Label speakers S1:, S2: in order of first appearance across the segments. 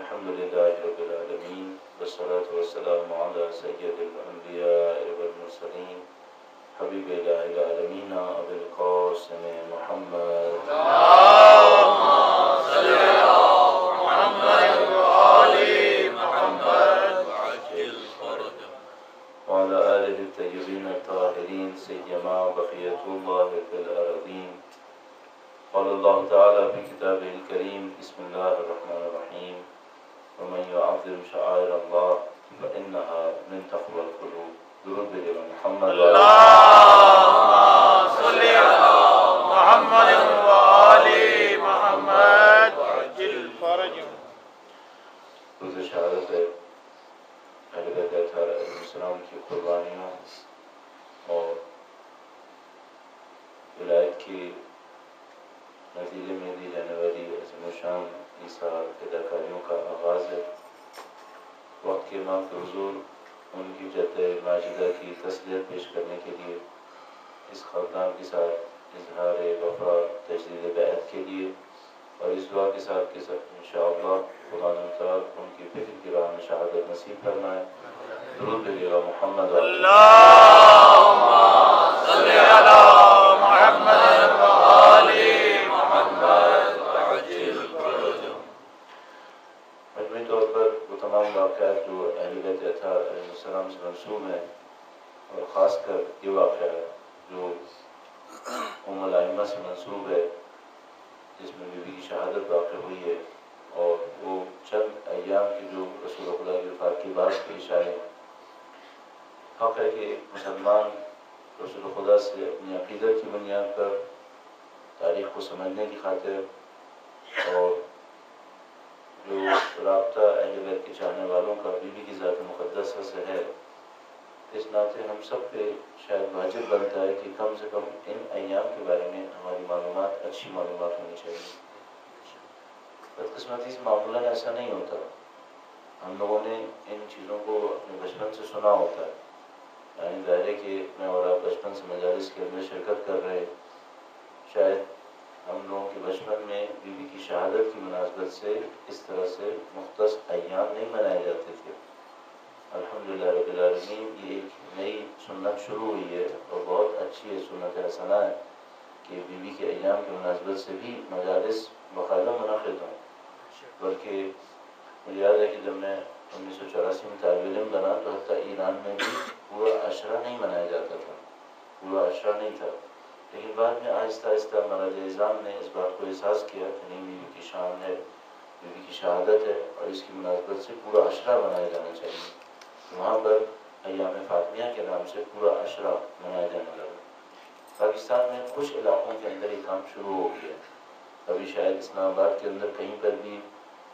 S1: الحمد لله رب العالمين والصلاة والسلام على سيد الأنبياء والمرسلين حبيب إله العالمين أبي القاسم محمد اللهم صل على محمد وآل محمد وعجل فرجه وعلى آله الطيبين الطاهرين سيما بقية الله في الأرضين. قال الله تعالى في كتابه الكريم بسم الله الرحمن الرحيم ومن يعظم شعائر الله فإنها من تقوى القلوب. درود بجل محمد اللهم صل على محمد وآل محمد وعجل فرجه. روز شہادت اہل بیت اطہار علیہ السلام کی قربانیوں اور ولایت کی نتیجے میں دی جانے والی عظیم و شان ایثار اداکاریوں کا آغاز ہے. وقت کے امام کے حضور ان کی جد ماجدہ کی تسلیت پیش کرنے کے لیے اس خاندان کے ساتھ اظہار وفا تجدید بیعت کے لیے اور اس دعا کے ساتھ انشاءاللہ خدا تعالیٰ ان کی فکر کی راہ میں شہادت نصیب فرمائے. درود بھیجیے محمد اللہم صل علی محمد وآل محمد وعجل فرجہ. مجموعی طور پر وہ تمام واقعات جو اہل بیت اطہار علیہ السلام سے منسوب ہیں اور خاص کر یہ واقعہ جو ام الائمہ سے منسوب ہے جس میں بی بی کی شہادت واقع ہوئی ہے اور وہ چند ایام کی جو رسول خدا کی وفات کے بعد پیش آئے. حق ہے کہ مسلمان رسول خدا سے اپنی عقیدت کی بنیاد پر تاریخ کو سمجھنے کی خاطر اور جو رابطہ اہل بیت کے چاہنے والوں کا بی بی کی ذات مقدسہ سے ہے اس ناطے ہم سب پہ شاید واجب بنتا ہے کہ کم سے کم ان ایام کے بارے میں ہماری معلومات اچھی معلومات ہونی چاہیے. بدقسمتی سے معمولاً ایسا نہیں ہوتا. ہم لوگوں نے ان چیزوں کو اپنے بچپن سے سنا ہوتا ہے. یعنی ظاہر ہے کہ میں اور آپ بچپن سے مجالس کے اندر شرکت کر رہے شاید ہم لوگوں کے بچپن میں بی بی کی شہادت کی مناسبت سے اس طرح سے مختص ایام نہیں منائے جاتے تھے. الحمدللہ رب العالمین یہ ایک نئی سنت شروع ہوئی ہے اور بہت اچھی ہے سنت حسنہ ہے کہ بی بی کے ایام کی مناسبت سے بھی مجالس باقاعدہ منعقد ہوں. بلکہ مجھے یاد ہے کہ جب میں 1984 میں طالب علم بنا تو حتیٰ ایران میں بھی پورا عشرہ نہیں منایا جاتا تھا. پورا عشرہ نہیں تھا. لیکن بعد میں آہستہ آہستہ مراج نظام نے اس بات کو احساس کیا کہ نہیں بی بی کی شان ہے بی بی کی شہادت ہے اور اس کی مناسبت سے پورا عشرہ منایا جانا چاہیے. وہاں پر ایام فاطمیہ کے نام سے پورا عشرہ منایا جانے لگا. پاکستان میں کچھ علاقوں کے اندر یہ کام شروع ہو گیا. ابھی شاید اسلام آباد کے اندر کہیں پر بھی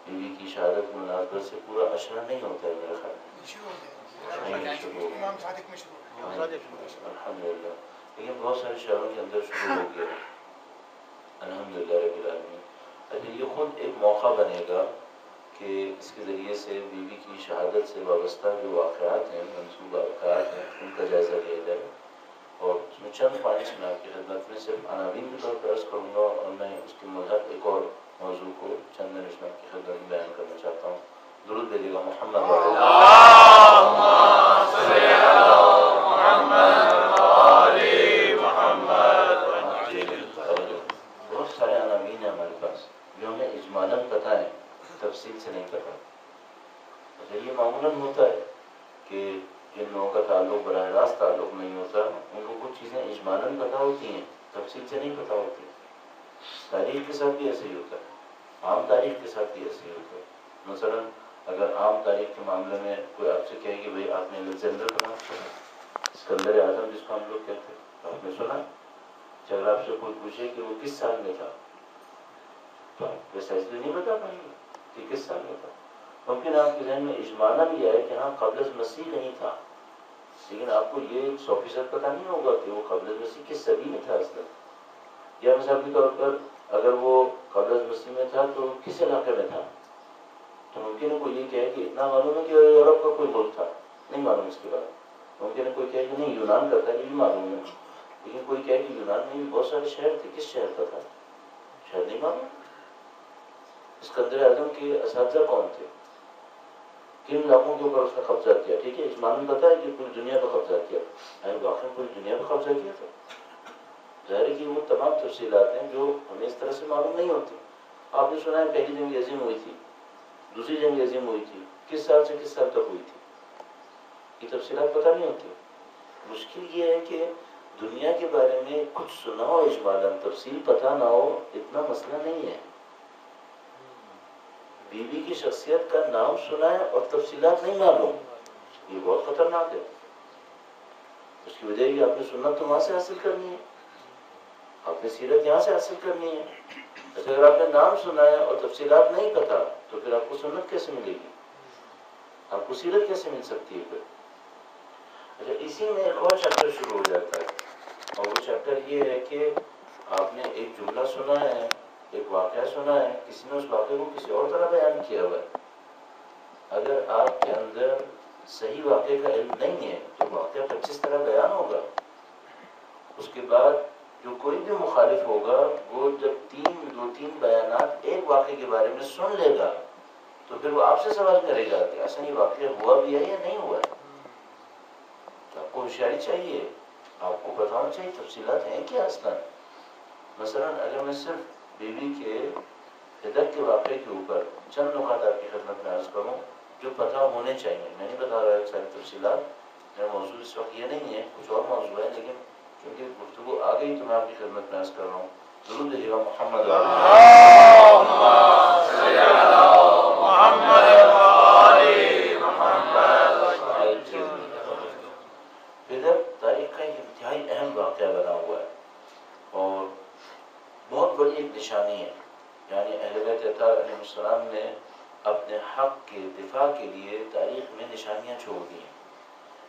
S1: بی بی کی شہادت کی مناسبت سے پورا عشرہ نہیں ہوتا ہے میرے خیال میں. الحمدللہ لیکن بہت سارے شہروں کے اندر شروع ہو گیا الحمدللہ رب العالمین. اچھا یہ خود ایک موقع بنے گا کہ اس کے ذریعے سے بی بی کی شہادت سے وابستہ جو واقعات ہیں منصوبہ واقعات ہیں ان کا جائزہ لیا جائے. اور اس میں چند پوائنٹس میں آپ کی خدمت میں صرف عناوین کے طور پر عرض کروں گا اور میں اس کے ملحق ایک اور موضوع کو چند منٹ میں آپ کی خدمت میں بیان کرنا چاہتا ہوں. درود بھیجیے گا محمد اللہم صل علی محمد وآل محمد. بہت سارے عناوین ہیں ہمارے پاس جو ہمیں اجمالاً پتہ ہے تفصیل سے نہیں پتہ. یہ معمولاً ہوتا ہے کہ جن لوگوں کا تعلق براہ راست تعلق نہیں ہوتا ان کو کچھ چیزیں اجمالاً پتہ ہوتی ہیں تفصیل سے نہیں پتہ ہوتی. تاریخ کے ساتھ بھی ایسے ہی ہوتا ہے. عام تاریخ کے ساتھ بھی ایسے ہی ہوتا ہے. مثلاً اگر عام تاریخ کے معاملے میں کوئی آپ سے کہے کہ بھئی آپ نے الیگزینڈر کا نام سنا اسکندر اعظم جس کو ہم لوگ کہتے ہیں آپ نے سنا. اگر آپ سے کوئی پوچھے کہ وہ کس سال میں تھا تو آپ ویسا اس لیے نہیں بتا پائیں گے کہ کس سال میں تھا. ممکن آپ کے ذہن میں اجمالاً یہ ہے کہ ہاں قبل از مسیح نہیں تھا لیکن آپ کو یہ 100% پتہ نہیں ہوگا کہ وہ قبل از مسیح کس صدی میں تھا اصل. یا مثال کے طور پر اگر وہ قبل از مسیح میں تھا تو کس علاقے میں تھا. تو ممکن ہے کوئی یہ کہے کہ اتنا معلوم ہے کہ یورپ کا کوئی ملک تھا نہیں معلوم اس کے بعد. ممکن ہے کوئی کہے کہ نہیں یونان کا تھا یہ بھی معلوم ہے. لیکن کوئی کہے کہ یونان میں بھی بہت سارے شہر تھے کس شہر کا تھا شاید نہیں معلوم. اسکندر اعظم کے اساتذہ کون تھے کن علاقوں کے اوپر اس نے قبضہ کیا. ٹھیک ہے، اس معنی پتا ہے کہ پوری دنیا پہ قبضہ کیا. واقعی پوری دنیا پہ قبضہ کیا تھا. ظاہر ہے کہ وہ تمام تفصیلات ہیں جو ہمیں اس طرح سے معلوم نہیں ہوتی. آپ نے سنا ہے پہلی جنگ عظیم ہوئی تھی، دوسری جنگ عظیم ہوئی تھی، کس سال سے کس سال تک ہوئی تھی، یہ تفصیلات پتہ نہیں ہوتی. مشکل یہ ہے کہ دنیا کے بارے میں کچھ سنا ہو اجمالاً، تفصیل پتہ نہ ہو، اتنا مسئلہ نہیں ہے. بیوی کی شخصیت کا نام سنا ہے اور تفصیلات نہیں معلوم، یہ بہت خطرناک ہے. اس کی وجہ یہ آپ نے سنت تو وہاں سے حاصل کرنی ہے، آپ نے سیرت یہاں سے حاصل کرنی ہے. اگر آپ نے نام سنا ہے اور تفصیلات نہیں پتا تو پھر آپ کو سنت کیسے ملے گی، آپ کو سیرت کیسے مل سکتی ہے پھر. اچھا، اسی میں ایک اور چیپٹر شروع ہو جاتا ہے، اور وہ چیپٹر یہ ہے کہ آپ نے ایک جملہ سنا ہے، ایک واقعہ سنا ہے، کسی نے اس واقعے کو کسی اور طرح بیان کیا ہوا ہے. اگر آپ کے اندر صحیح واقعے کا علم نہیں ہے تو واقعہ 25 طرح بیان ہوگا. اس کے بعد جو کوئی بھی مخالف ہوگا وہ جب دو تین بیانات ایک واقعے کے بارے میں سن لے گا تو پھر وہ آپ سے سوال کرے گا کہ اصل یہ واقعہ ہوا بھی ہے یا نہیں ہوا ہے. تو آپ کو ہوشیاری چاہیے، آپ کو بتانا چاہیے تفصیلات ہیں کیا اصلا. مثلا اگر میں صرف بیوی کے فدق کے واقعے کے اوپر چند نکات آپ کی خدمت میں عرض کروں جو پتہ ہونے چاہیے. میں نہیں بتا رہا ساری تفصیلات، میرا موضوع اس وقت یہ نہیں ہے، کچھ اور موضوع ہے، لیکن کیونکہ گفتگو آ گئی تو میں آپ کی خدمت میں عرض کر رہا ہوں. ضرور دیجیے گا محمد فدق تاریخ کا ایک انتہائی اہم واقعہ بنا ہوا ہے اور بہت بڑی ایک نشانی ہے. یعنی اہل بیت اطہار علیہ السلام نے اپنے حق کے دفاع کے لیے تاریخ میں نشانیاں چھوڑ دی ہیں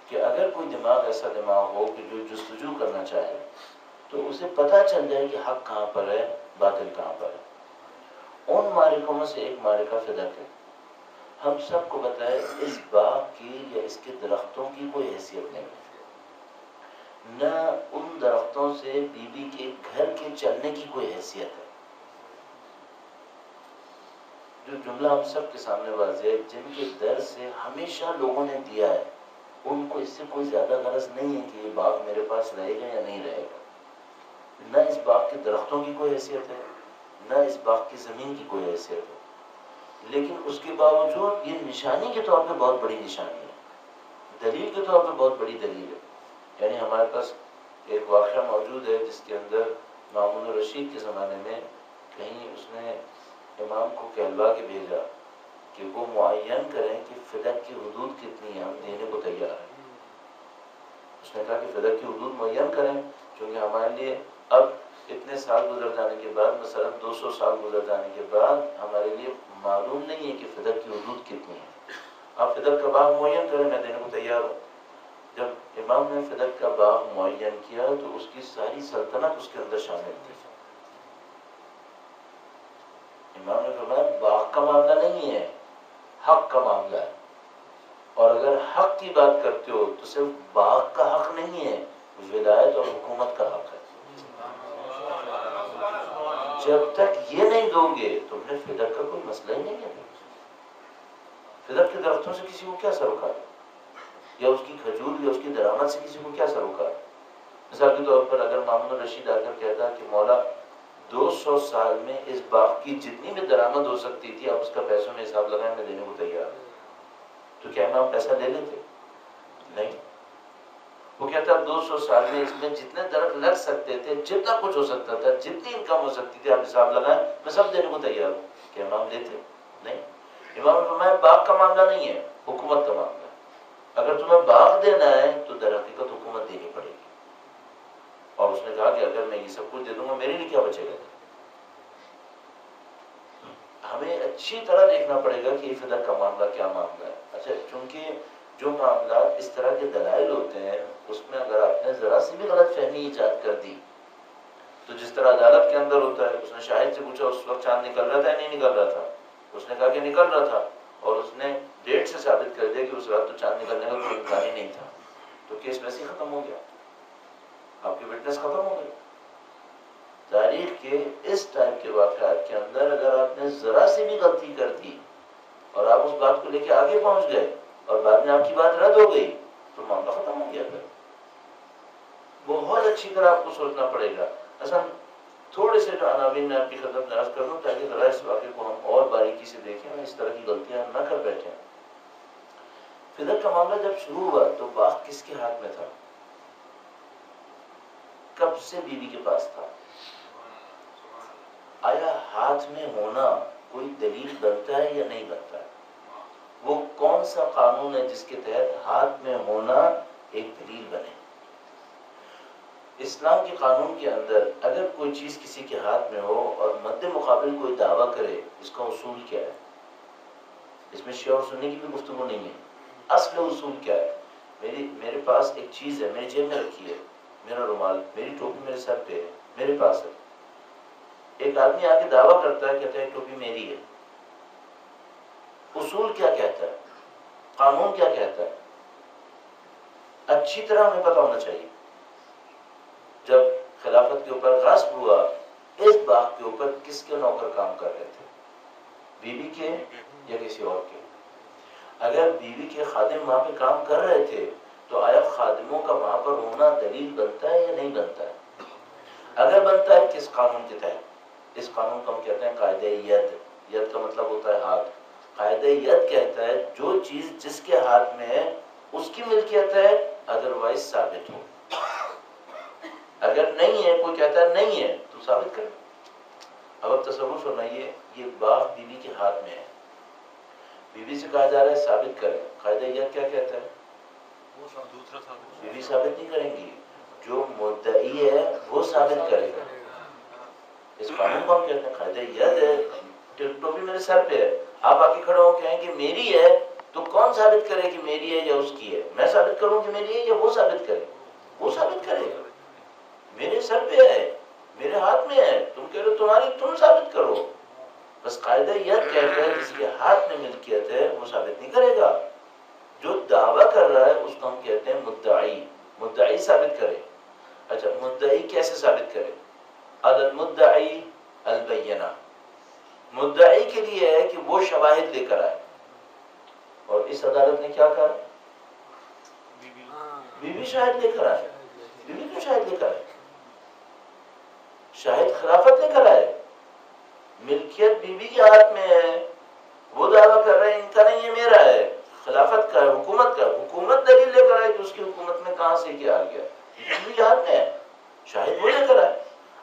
S1: کہ اگر کوئی دماغ ایسا دماغ ہو کہ جو جستجو کرنا چاہے تو اسے پتہ چل جائے کہ حق کہاں پر ہے، باطل کہاں پر ہے. ان معرکوں میں سے ایک معرکہ فدق ہے. ہم سب کو بتائے اس باغ کی یا اس کے درختوں کی کوئی حیثیت نہیں ہے، نہ ان درختوں سے بی بی کے گھر کے چلنے کی کوئی حیثیت ہے. جو جملہ ہم سب کے سامنے واضح ہے، جن کے در سے ہمیشہ لوگوں نے دیا ہے ان کو اس سے کوئی زیادہ غرض نہیں ہے کہ یہ باغ میرے پاس رہے گا یا نہیں رہے گا. نہ اس باغ کے درختوں کی کوئی حیثیت ہے، نہ اس باغ کی زمین کی کوئی حیثیت ہے، لیکن اس کے باوجود یہ نشانی کے طور پہ بہت بڑی نشانی ہے، دلیل کے طور پہ بہت بڑی دلیل ہے. یعنی ہمارے پاس ایک واقعہ موجود ہے جس کے اندر مامون الرشید کے زمانے میں کہیں اس نے امام کو کہلوا کے بھیجا کہ وہ معین کریں کہ فدق کی حدود کتنی ہیں، ہم دینے کو تیار ہیں. اس نے کہا کہ فدق کی حدود معین کریں چونکہ ہمارے لیے اب اتنے سال گزر جانے کے بعد، مثلا 200 سال گزر جانے کے بعد ہمارے لیے معلوم نہیں ہے کہ فدق کی حدود کتنی ہیں. آپ فدق کا باغ معین کریں، میں دینے کو تیار ہوں. جب امام نے فدق کا باغ معین کیا تو اس کی ساری سلطنت اس کے اندر شامل تھی. امام نے فرمایا باغ کا معاملہ نہیں ہے، حق کا معاملہ ہے، اور اگر حق کی بات کرتے ہو تو صرف باغ کا حق نہیں ہے، ولایت اور حکومت کا حق ہے. جب تک یہ نہیں دو گے تم نے فدق کا کوئی مسئلہ ہی نہیں ہے. فدق کے درختوں سے کسی کو کیا سروکار ہے، یا اس کی کھجور یا اس کی درآمد سے کسی کو کیا سروکار ہے. مثال کے طور پر اگر مامون الرشید آ کر کہتا کہ مولا 200 سال میں اس باغ کی جتنی بھی درآمد ہو سکتی تھی آپ اس کا پیسوں میں حساب لگائیں، میں دینے کو تیار ہوں، تو کیا امام پیسہ لے لیتے؟ نہیں. وہ کہتا اب 200 سال میں اس میں جتنے درخت لگ سکتے تھے، جتنا کچھ ہو سکتا تھا، جتنی انکم ہو سکتی تھی، آپ حساب لگائیں، میں سب دینے کو تیار ہوں. کیا امام لیتے؟ نہیں. امام نے فرمایا باغ کا معاملہ نہیں ہے، حکومت کا معاملہ ہے. اگر تمہیں باغ دینا ہے تو در حقیقت حکومت دینی پڑے گی. اور اس نے کہا کہ اگر میں یہ سب کچھ دے دوں گا میرے لیے کیا بچے گا. ہمیں اچھی طرح دیکھنا پڑے گا کہ یہ فدق کا معاملہ کیا معاملہ ہے. اچھا، چونکہ جو معاملات اس طرح کے دلائل ہوتے ہیں اس میں اگر آپ نے ذرا سی بھی غلط فہمی ایجاد کر دی تو جس طرح عدالت کے اندر ہوتا ہے، اس نے شاہد سے پوچھا اس وقت چاند نکل رہا تھا یا نہیں نکل رہا تھا، اس نے کہا کہ نکل رہا تھا، اور اس نے ڈیٹ سے ثابت کر دیا کہ اس رات تو چاند نکلنے کا کوئی امکان ہی نہیں تھا، تو کیس ویسے ہی ختم ہو گیا، آپ کی وٹنس ختم ہو گئی. تاریخ کے اس ٹائپ کے واقعات کے اندر اگر آپ نے ذرا سی بھی غلطی کر دی اور آپ اس بات کو لے کے آگے پہنچ گئے اور بعد میں آپ کی بات رد ہو گئی تو معاملہ ختم ہو گیا پھر. بہت اچھی طرح آپ کو سوچنا پڑے گا. اصل تھوڑے سے جو عناوین میں آپ کی خدمت میں عرض کر دوں تاکہ ذرا اس واقعے کو ہم اور باریکی سے دیکھیں اور اس طرح کی غلطیاں نہ کر بیٹھیں. فدق کا معاملہ جب شروع ہوا تو باغ کس کے ہاتھ میں تھا؟ کب سے بیوی کے پاس تھا؟ آیا ہاتھ میں ہونا کوئی دلیل بنتا ہے یا نہیں بنتا ہے؟ وہ کون سا قانون ہے جس کے تحت ہاتھ میں ہونا ایک دلیل بنے؟ اسلام کے قانون کے اندر اگر کوئی چیز کسی کے ہاتھ میں ہو اور مد مقابل کوئی دعویٰ کرے، اس کا اصول کیا ہے؟ اس میں شیعہ اور سنی کی بھی گفتگو نہیں ہے. اصل اصول کیا ہے؟ میرے پاس ایک چیز ہے، میری جیب میں رکھی ہے، میرا رومال، میری ٹوپی میرے سر پہ ہے، میرے پاس ہے. ایک آدمی آ کے دعویٰ کرتا ہے، کہتا ہے ٹوپی میری ہے. اصول کیا کہتا ہے؟ قانون کیا کہتا ہے؟ اچھی طرح ہمیں پتہ ہونا چاہیے. جب خلافت کے اوپر غصب ہوا، اس باغ کے اوپر کس کے نوکر کام کر رہے تھے؟ بیوی کے یا کسی اور کے؟ اگر بیوی کے خادم وہاں پہ کام کر رہے تھے تو آیا خادموں کا وہاں پر ہونا دلیل بنتا ہے یا نہیں بنتا ہے؟ اگر بنتا ہے کس قانون کے تحت؟ اس قانون کو ہم کہتے ہیں قاعدہ ید. ید کا مطلب ہوتا ہے ہاتھ. قاعدہ ید کہتا ہے جو چیز جس کے ہاتھ میں ہے اس کی ملکیت ہے، ادروائز ثابت ہو. اگر نہیں ہے، کوئی کہتا ہے نہیں ہے تو ثابت کریں. اب تصور فرمائیے یہ باغ بیوی کے ہاتھ میں ہے، بیوی سے کہا جا رہا ہے ثابت کریں. قاعدہ یہ کیا کہتا ہے؟ بیوی ثابت نہیں کریں گی، جو مدعی ہے وہ ثابت کرے گا. اس قانون کو ہم کہتے ہیں قاعدہ یہ ہے. ٹوپی میرے سر پہ ہے، آپ آ کے کھڑے ہو کہیں کہ میری ہے، تو کون ثابت کرے کہ میری ہے یا اس کی ہے؟ میں ثابت کروں کہ میری ہے یا وہ ثابت کرے؟ وہ ثابت کرے گا. میرے سر پہ ہے، میرے ہاتھ میں ہے، تم کہہ رہے تمہاری، تم ثابت کرو. بس قاعدہ یہ کہتا ہے جس کے ہاتھ میں ملکیت ہے وہ ثابت نہیں کرے گا. جو دعویٰ کر رہا ہے اس کو ہم کہتے ہیں مدعی. مدعی ثابت کرے. اچھا مدعی کیسے ثابت کرے؟ علی المدعی البینہ. مدعی کے لیے ہے کہ وہ شواہد لے کر آئے. اور اس عدالت نے کیا کہا؟ بیوی شاہد لے کر آئے. بیوی کیوں شاہد لے کر آئے؟ شاہد خلافت لے کر آئے. ملکیت بیوی کے ہاتھ میں ہے، وہ دعویٰ کر رہے ہیں ان کا نہیں، یہ میرا ہے، خلافت کا ہے، حکومت کا. حکومت دلیل لے کر آئے کہ اس کی حکومت میں کہاں سے کیا آ گیا؟ بیوی کے ہاتھ میں ہے، شاہد وہ لے کر آئے.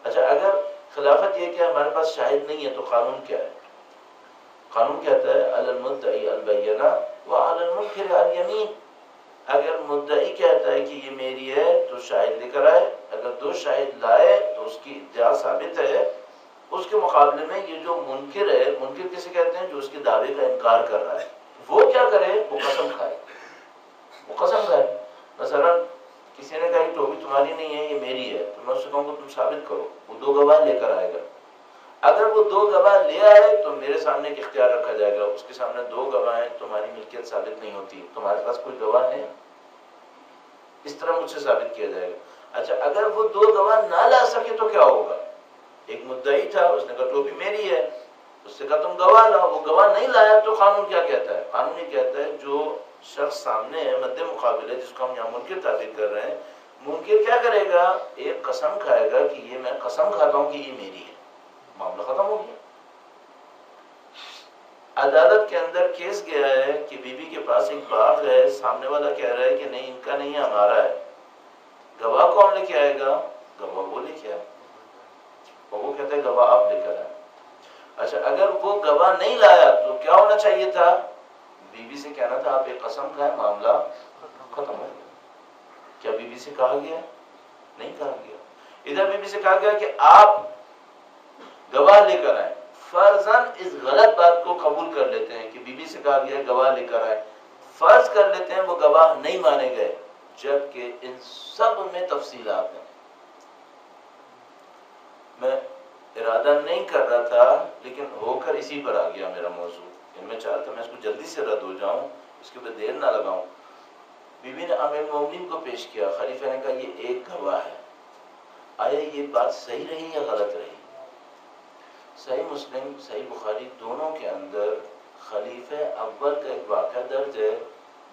S1: اچھا اگر خلافت یہ کہ ہمارے پاس شاہد نہیں ہے تو قانون کیا ہے؟ قانون کہتا ہے علی المدعی البینہ وعلی المنکر الیمین. اگر مدعی کہتا ہے کہ یہ میری ہے تو شاہد لے کر آئے. اگر دو شاہد لائے تو اس کی ادعا ثابت ہے. اس کے مقابلے میں یہ جو منکر ہے، منکر کسے کہتے ہیں؟ جو اس کے دعوے کا انکار کر رہا ہے. وہ کیا کرے؟ وہ قسم کھائے. وہ قسم کھائے. مثلا کسی نے کہا کہ ٹوپی تمہاری نہیں ہے، یہ میری ہے، تو میں اس سے کہوں گا تم ثابت کرو. وہ دو گواہ لے کر آئے گا. اگر وہ دو گواہ لے آئے تو میرے سامنے ایک اختیار رکھا جائے گا، اس کے سامنے دو گواہ ہیں، تمہاری ملکیت ثابت نہیں ہوتی، تمہارے پاس کوئی گواہ ہے؟ اس طرح مجھ سے ثابت کیا جائے گا. اچھا اگر وہ دو گواہ نہ لا سکے تو کیا ہوگا؟ ایک مدعی تھا، اس نے کہا ٹوپی میری ہے، اس سے کہا تم گواہ لاؤ. وہ گواہ نہیں لایا تو قانون کیا کہتا ہے؟ قانون یہ کہتا ہے جو شخص سامنے ہے، مد مقابل ہے، جس کو ہم یہاں منکر تعبیر کر رہے ہیں، منکر کیا کرے گا؟ ایک قسم کھائے گا کہ یہ میں قسم کھاتا ہوں کہ یہ میری ہے. معاملہ ختم ہو گیا. عدالت کے اندر کیس گیا ہے کہ بیوی کے پاس ایک باغ ہے، سامنے والا کہہ رہا ہے کہ نہیں ان کا نہیں ہے، ہمارا ہے. گواہ کون لے کے آئے گا؟ گواہ وہ لے کے آئے. اور وہ کہتا ہے گواہ آپ لے کر آئے. اچھا اگر وہ گواہ نہیں لایا تو کیا ہونا چاہیے تھا؟ بیوی سے کہنا تھا آپ ایک قسم کھائیں، معاملہ ختم ہو گیا. کیا بیوی سے کہا گیا؟ نہیں کہا گیا. ادھر بیوی سے کہا گیا کہ آپ گواہ لے کر آئے. فرضاً اس غلط بات کو قبول کر لیتے ہیں کہ بیوی سے کہا گیا گواہ لے کر آئے. فرض کر لیتے ہیں وہ گواہ نہیں مانے گئے، جبکہ ان سب میں تفصیلات ہیں. میں ارادہ نہیں کر رہا تھا لیکن ہو کر اسی پر آ گیا میرا موضوع. میں چاہتا میں اس کو جلدی سے رد ہو جاؤں، اس کے اوپر دیر نہ لگاؤں. بیوی نے امیر المومنین کو پیش کیا. خلیفہ نے کہا یہ ایک گواہ ہے. آیا یہ بات صحیح رہی یا غلط رہی؟ صحیح مسلم صحیح بخاری دونوں کے اندر خلیفہ اول کا ایک واقعہ درج ہے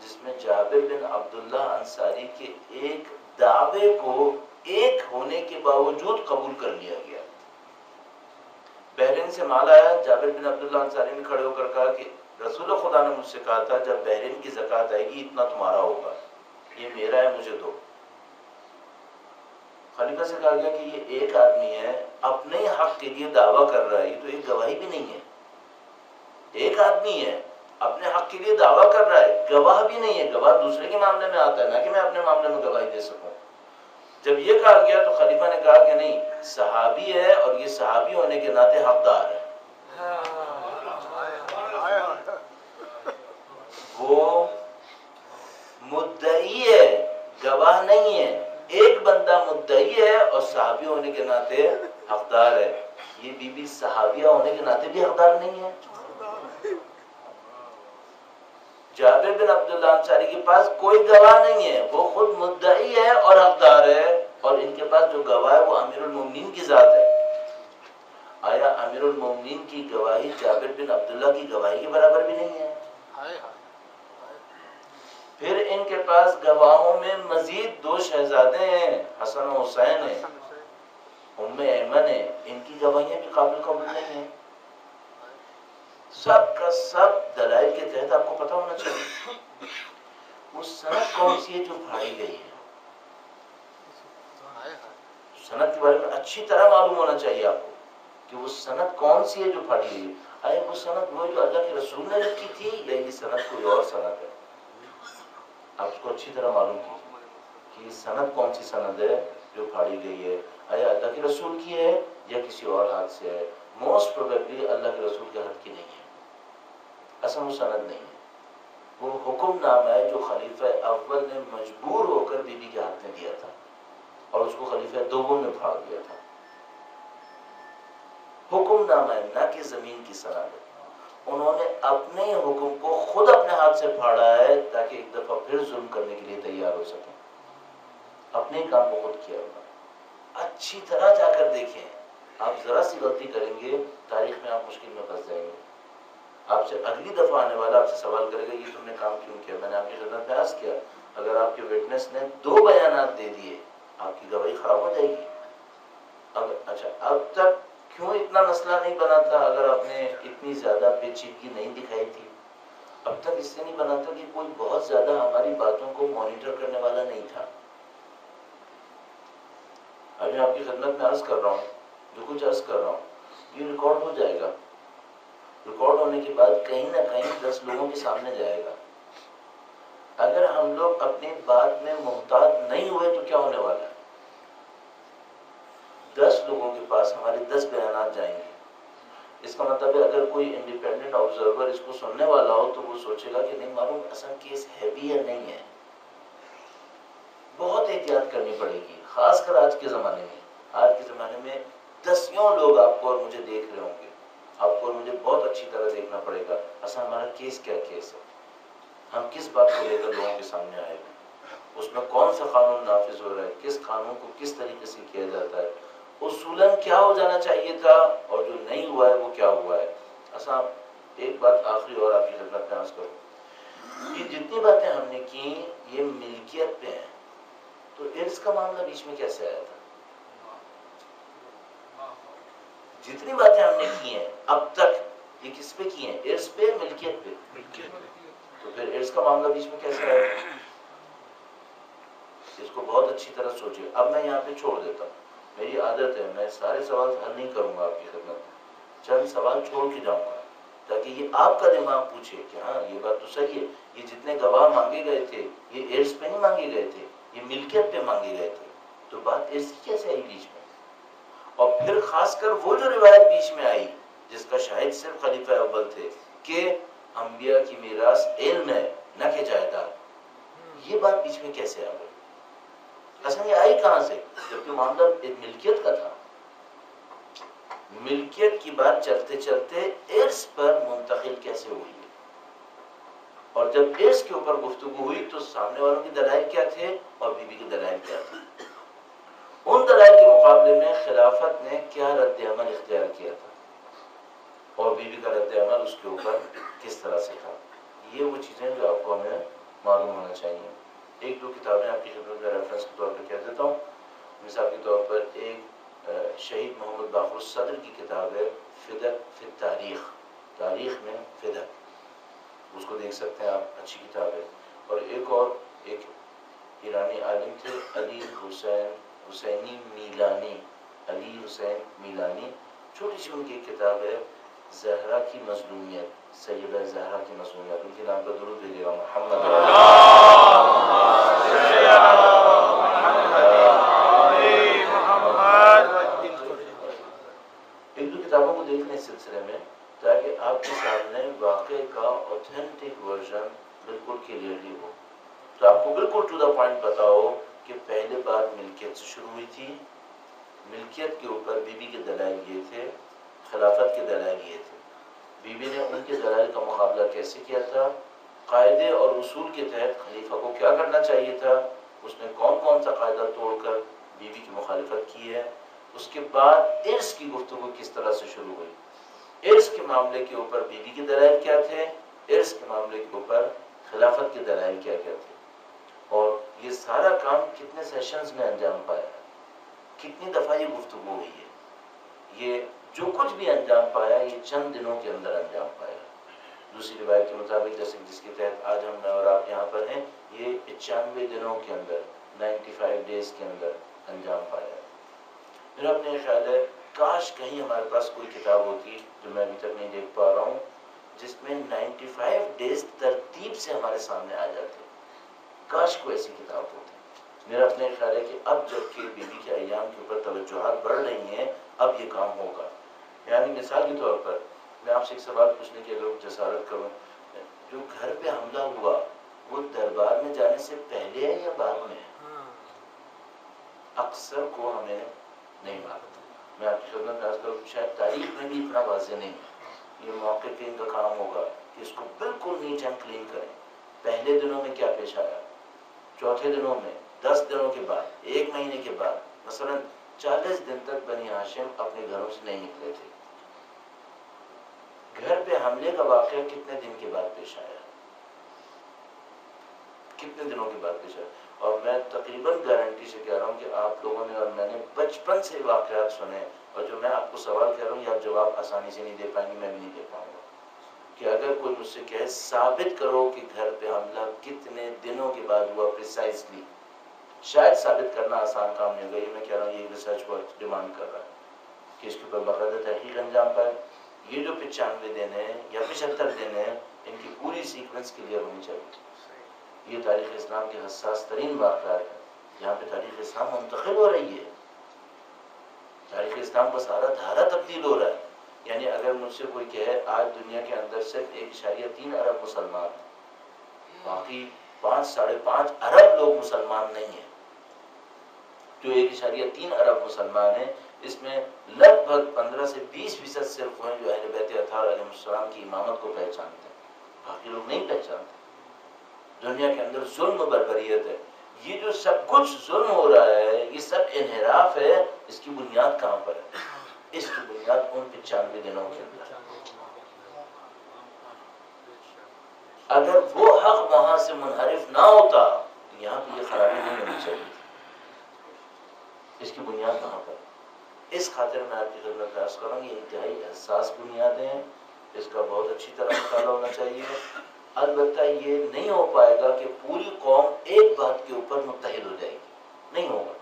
S1: جس میں جابر بن عبداللہ انصاری کے ایک دعوے کو ایک ہونے کے باوجود قبول کر لیا گیا. بحرین سے مال آیا، جابر بن عبداللہ انصاری نے کھڑے ہو کر کہا کہ رسول خدا نے مجھ سے کہا تھا جب بحرین کی زکوٰۃ آئے گی اتنا تمہارا ہوگا، یہ میرا ہے، مجھے دو. خلیفہ سے کہا گیا کہ یہ ایک آدمی ہے اپنے حق کے لیے دعویٰ کر رہا ہے، یہ تو ایک گواہی بھی نہیں ہے. ایک آدمی ہے اپنے حق کے لیے دعویٰ کر رہا ہے، گواہ بھی نہیں ہے. گواہ دوسرے کے معاملے میں آتا ہے، نہ کہ میں اپنے معاملے میں گواہی دے سکوں. جب یہ کہا گیا تو خلیفہ نے کہا کہ نہیں، صحابی ہے اور یہ صحابی ہونے کے ناطے حقدار ہے. وہ مدعی ہے، گواہ نہیں ہے. ایک بندہ مدعی ہے اور صحابی ہونے کے ناطے حقدار ہے. یہ بی بی صحابیہ ہونے کے ناطے بھی حقدار نہیں ہے. جابر بن عبداللہ انصاری کے پاس کوئی گواہ نہیں ہے، وہ خود مدعی ہے اور حقدار ہے، اور ان کے پاس جو گواہ ہے وہ امیر المومنین کی ذات ہے. آیا امیر المومنین کی گواہی جابر بن عبداللہ کی گواہی کے برابر بھی نہیں ہے؟ پھر ان کے پاس گواہوں میں مزید دو شہزادے ہیں، حسن و حسین ہیں، ام ایمن ہے، ان کی گواہیاں بھی قابل قبول نہیں ہیں. سب کا سب دلائل کے تحت آپ کو پتہ ہونا چاہیے وہ سند کون سی ہے جو پھاڑی گئی ہے. سند کے بارے میں اچھی طرح معلوم ہونا چاہیے آپ کو کہ وہ سند کون سی ہے جو پھاڑی گئی ہے. آئے وہ سند وہ جو اللہ کے رسول نے رکھی تھی یا یہ سند کوئی اور سند ہے؟ آپ اس کو اچھی طرح معلوم کیجیے کہ یہ سند کون سی سند ہے جو پھاڑی گئی ہے. آیا اللہ کے رسول کی ہے یا کسی اور ہاتھ سے ہے؟ موسٹ پروبیبلی اللہ کے رسول کے ہاتھ کی نہیں ہے، اصل وہ سند نہیں ہے. وہ حکم نامہ ہے جو خلیفہ اول نے مجبور ہو کر بی بی کے ہاتھ میں دیا تھا اور اس کو خلیفہ دوم نے پھاڑ دیا تھا. حکم نامہ ہے، نہ کہ زمین کی سند ہے. انہوں نے اپنے حکم کو خود اپنے ہاتھ سے پھاڑا ہے تاکہ ایک دفعہ پھر ظلم کرنے کے لیے تیار ہو سکیں. اپنے کام کو خود کیا ہوگا. اچھی طرح جا کر دیکھیں، آپ ذرا سی غلطی کریں گے تاریخ میں آپ مشکل میں پھنس جائیں گے. آپ سے اگلی دفعہ آنے والا آپ سے سوال کرے گا یہ تم نے کام کیوں کیا؟ میں نے آپ کی خدمت میں عرض کیا اگر آپ کے وٹنس نے 2 بیانات دے دیے آپ کی گواہی خراب ہو جائے گی. اچھا اب تک کیوں اتنا مسئلہ نہیں بنا تھا؟ اگر آپ نے اتنی زیادہ پیچیدگی نہیں دکھائی تھی اب تک اس سے نہیں بنا تھا کہ کوئی بہت زیادہ ہماری باتوں کو مانیٹر کرنے والا نہیں تھا. ابھی آپ کی خدمت میں عرض کر رہا ہوں، جو کچھ عرض کر رہا ہوں یہ ریکارڈ ہو جائے گا. ریکارڈ ہونے کے بعد کہیں نہ کہیں 10 لوگوں کے سامنے جائے گا. اگر ہم لوگ اپنی بات میں محتاط نہیں ہوئے تو کیا ہونے والا ہے؟ 10 لوگوں کے پاس ہمارے 10 بیانات جائیں گے. اس کا مطلب ہے اگر کوئی انڈیپینڈنٹ آبزرور اس کو سننے والا ہو تو وہ سوچے گا کہ نہیں معلوم اصل کیس ہے بھی یا نہیں ہے. بہت احتیاط کرنی پڑے گی، خاص کر آج کے زمانے میں. آج کے زمانے میں دسیوں لوگ آپ کو اور مجھے دیکھ رہے ہوں گے. آپ کو اور مجھے بہت اچھی طرح دیکھنا پڑے گا اصل ہمارا کیس کیا کیس ہے، ہم کس بات کو لے کر لوگوں کے سامنے آئے گا، اس میں کون سا قانون نافذ ہو رہا ہے، کس قانون کو کس طریقے سے کیا جاتا ہے، اصولاً کیا ہو جانا چاہیے تھا اور جو نہیں ہوا ہے وہ کیا ہوا ہے. اصل ایک بات آخری اور آپ کی خدمت میں عرض کروں، یہ جتنی باتیں ہم نے کی یہ ملکیت پہ ہیں، تو ارث کا معاملہ بیچ میں کیسے آیا تھا؟ جتنی باتیں ہم نے کی ہیں اب تک یہ کس پہ کی ہیں؟ ارث پہ، ملکیت پہ. تو پھر ارث کا معاملہ بیچ میں کیسے آیا تھا؟ اس کو بہت اچھی طرح سوچیے. اب میں یہاں پہ چھوڑ دیتا ہوں، میری عادت ہے میں سارے سوال حل نہیں کروں گا آپ کی خدمت میں، چند سوال چھوڑ کے جاؤں گا تاکہ یہ آپ کا دماغ پوچھے کہ ہاں یہ بات تو صحیح ہے. یہ جتنے گواہ مانگے گئے تھے یہ ارث پہ نہیں مانگے گئے تھے، یہ ملکیت پہ مانگے گئے تھے، تو بات ارث کی کیسے آئی بیچ میں؟ اور پھر خاص کر وہ جو روایت بیچ میں آئی جس کا شاہد صرف خلیفہ اول تھے کہ انبیاء کی میراث علم ہے نہ کہ جائیداد، یہ بات بیچ میں کیسے آ گئی؟ اصل یہ آئی کہاں سے؟ جبکہ معاملہ ایک ملکیت کا تھا. ملکیت کی بات چلتے چلتے ارث پر منتقل کیسے ہوئی؟ اور جب ارث کے اوپر گفتگو ہوئی تو سامنے والوں کے دلائل کیا تھے اور بی بی کے دلائل کیا تھے؟ ان دلائل کے مقابلے میں خلافت نے کیا رد عمل اختیار کیا تھا؟ اور بیوی کا رد عمل اس کے اوپر کس طرح سے تھا. یہ وہ چیزیں جو آپ کو ہمیں معلوم ہونا چاہیے. ایک دو کتابیں آپ کی خدمت میں ریفرنس کے طور پہ کہہ دیتا ہوں. مثال کے طور پر ایک شہید محمد باقر الصدر کی کتاب ہے فدق فی التاریخ، تاریخ میں فدق، اس کو دیکھ سکتے ہیں آپ، اچھی کتاب ہے. اور ایک ایرانی عالم تھے علی حسینی میلانی، علی حسین میلانی، چھوٹی سی ان کی ایک کتاب ہے زہرا کی مظلومیت، سیدہ زہرا کی مظلومیت. ان کے نام پر درود بھیجیے گا محمد. ایک دو کتابوں کو دیکھنے اس سلسلے میں تاکہ آپ کے سامنے واقعے کا اوتھینٹک ورژن بالکل کلیئرلی ہو، تو آپ کو بالکل ٹو دا پوائنٹ پتا ہو کہ پہلے بات ملکیت سے شروع ہوئی تھی. ملکیت کے اوپر بیوی کے دلائل یہ تھے، خلافت کے دلائل یہ تھے. بیوی نے ان کے دلائل کا مقابلہ کیسے کیا تھا، قاعدے اور اصول کے تحت خلیفہ کو کیا کرنا چاہیے تھا، اس نے کون کون سا قاعدہ توڑ کر بیوی کی مخالفت کی ہے. اس کے بعد ارث کی گفتگو کس طرح سے شروع ہوئی، ارث کے معاملے کے اوپر بیوی کے دلائل کیا تھے، ارث کے معاملے کے اوپر خلافت کے دلائل کیا کیا تھے. اور یہ سارا کام کتنے سیشنز میں انجام پایا، کتنی دفعہ یہ گفتگو ہوئی ہے. یہ جو کچھ بھی انجام پایا یہ چند دنوں کے اندر انجام پایا. دوسری روایت کے مطابق جیسے جس کے تحت آج ہم اور آپ یہاں پر ہیں، یہ 95 دنوں کے اندر، 95 ڈیز کے اندر انجام پایا. میرا اپنے خیال ہے کاش کہیں ہمارے پاس کوئی کتاب ہوتی جو میں ابھی تک نہیں دیکھ پا رہا ہوں جس میں 95 ڈیز ترتیب سے ہمارے سامنے آ جاتے. کاش کوئی ایسی کتاب ہوتی. میرا اپنے خیال ہے کہ اب جب کہ بیوی کے ایام کے اوپر توجہات بڑھ رہی ہیں اب یہ کام ہوگا. یعنی مثال کے طور پر میں آپ سے ایک سوال پوچھنے کی اگر جسارت کروں، جو گھر پہ حملہ ہوا وہ دربار میں جانے سے پہلے ہے یا بعد میں ہے؟ اکثر کو ہمیں نہیں معلوم. میں آپ کی خدمت میں عرض کروں شاید تاریخ میں بھی اتنا واضح نہیں ہے. یہ موقعین کا کام ہوگا کہ اس کو بالکل نیٹ اینڈ کلین کریں. پہلے دنوں میں کیا پیش آیا، چوتھے دنوں میں، 10 دنوں کے بعد، 1 مہینے کے بعد. مثلا 40 دن تک بنی ہاشم اپنے گھروں سے نہیں نکلے تھے. گھر پہ حملے کا واقعہ کتنے دن کے بعد پیش آیا، کتنے دنوں کے بعد پیش آیا. اور میں تقریباً گارنٹی سے کہہ رہا ہوں کہ آپ لوگوں نے اور میں نے بچپن سے واقعات سنے، اور جو میں آپ کو سوال کہہ رہا ہوں یہ آپ جواب آسانی سے نہیں دے پائیں گے، میں بھی نہیں دے پاؤں گا. کہ اگر کوئی مجھ سے کہے ثابت کرو کہ گھر پہ حملہ کتنے دنوں کے بعد ہوا پریسائزلی، شاید ثابت کرنا آسان کام نہیں ہوگا. یہ میں کہہ رہا ہوں یہ ریسرچ بہت ڈیمانڈ کر رہا ہے کہ اس کے اوپر باقاعدہ تحقیق انجام پائے. یہ جو 95 دن ہیں یا 75 دن ہیں ان کی پوری سیکوینس کلیئر ہونی چاہیے. یہ تاریخ اسلام کے حساس ترین واقعات ہیں جہاں پہ تاریخ اسلام منتقل ہو رہی ہے. تاریخ اسلام کا سارا دھارا تبدیل ہو رہا ہے. یعنی اگر مجھ سے کوئی کہے آج دنیا کے اندر صرف 1.3 ارب مسلمان ہیں، باقی 5.5 ارب لوگ مسلمان نہیں ہیں، جو 1.3 ارب مسلمان ہیں اس میں لگ بھگ 15 سے 20% صرف ہیں جو اہل بیت اطہار علیہ السلام کی امامت کو پہچانتے ہیں، باقی لوگ نہیں پہچانتے. دنیا کے اندر ظلم و بربریت ہے. یہ جو سب کچھ ظلم ہو رہا ہے یہ سب انحراف ہے. اس کی بنیاد کہاں پر ہے؟ اس کی بنیاد ان 95 دنوں کے اندر. اگر وہ حق وہاں سے منحرف نہ ہوتا تو یہاں پہ یہ خرابی نہیں ہونی چاہیے. اس کی بنیاد کہاں پر؟ اس خاطر میں آپ کی خدمت میں عرض کروں یہ انتہائی حساس بنیادیں ہیں، اس کا بہت اچھی طرح مطالعہ ہونا چاہیے. البتہ یہ نہیں ہو پائے گا کہ پوری قوم ایک بات کے اوپر متحد ہو جائے گی، نہیں ہوگا.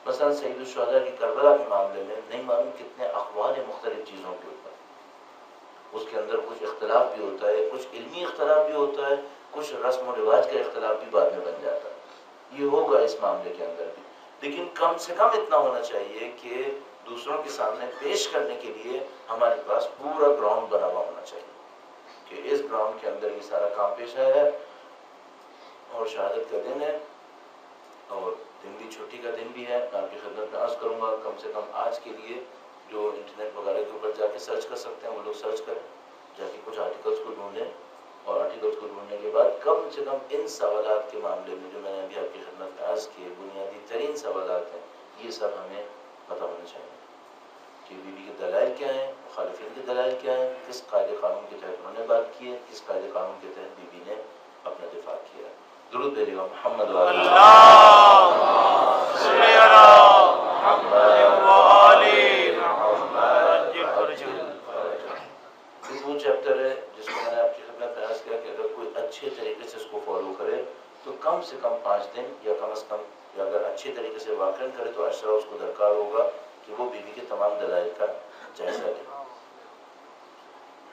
S1: مثلا سید الشہداء کی کربلا کے معاملے میں نہیں معلوم کتنے اقوال مختلف چیزوں کے اوپر، اس کے اندر کچھ اختلاف بھی ہوتا ہے، کچھ علمی اختلاف بھی ہوتا ہے، کچھ رسم و رواج کا اختلاف بھی بعد میں بن جاتا ہے. یہ ہوگا اس معاملے کے اندر بھی. لیکن کم سے کم اتنا ہونا چاہیے کہ دوسروں کے سامنے پیش کرنے کے لیے ہمارے پاس پورا گراؤنڈ بنا ہوا ہونا چاہیے کہ اس گراؤنڈ کے اندر یہ سارا کام پیش آیا ہے. اور شہادت کا دن ہے اور دن بھی چھٹی کا دن بھی ہے. میں آپ کی خدمت میں عرض کروں گا کم سے کم آج کے لیے جو انٹرنیٹ وغیرہ کے اوپر جا کے سرچ کر سکتے ہیں وہ لوگ سرچ کریں، جا کے کچھ آرٹیکلس کو ڈھونڈیں، اور آرٹیکلس کو ڈھونڈنے کے بعد کم سے کم ان سوالات کے معاملے میں جو میں نے ابھی آپ کی خدمت میں عرض کیے بنیادی ترین سوالات ہیں یہ سب ہمیں پتہ ہونا چاہیے. کہ بیوی کے دلائل کیا ہیں، مخالفین کے دلائل کیا ہیں، کس قاعدے قانون کے تحت انہوں نے بات کی ہے، کس قاعدے قانون کے تحت بیوی نے اپنا دفاع کیا ہے۔ درود بھیجیے گا محمد وہ چیپٹر ہے جس کو میں نے آپ کی خدمت میں عرض کیا کہ اگر کوئی اچھے طریقے سے اس کو فالو کرے تو کم سے کم 5 دن یا کم از کم، یا اگر اچھے طریقے سے واقعاً کرے تو اشرا اس کو درکار ہوگا کہ وہ بیوی کے تمام دلائل کا جائزہ لے۔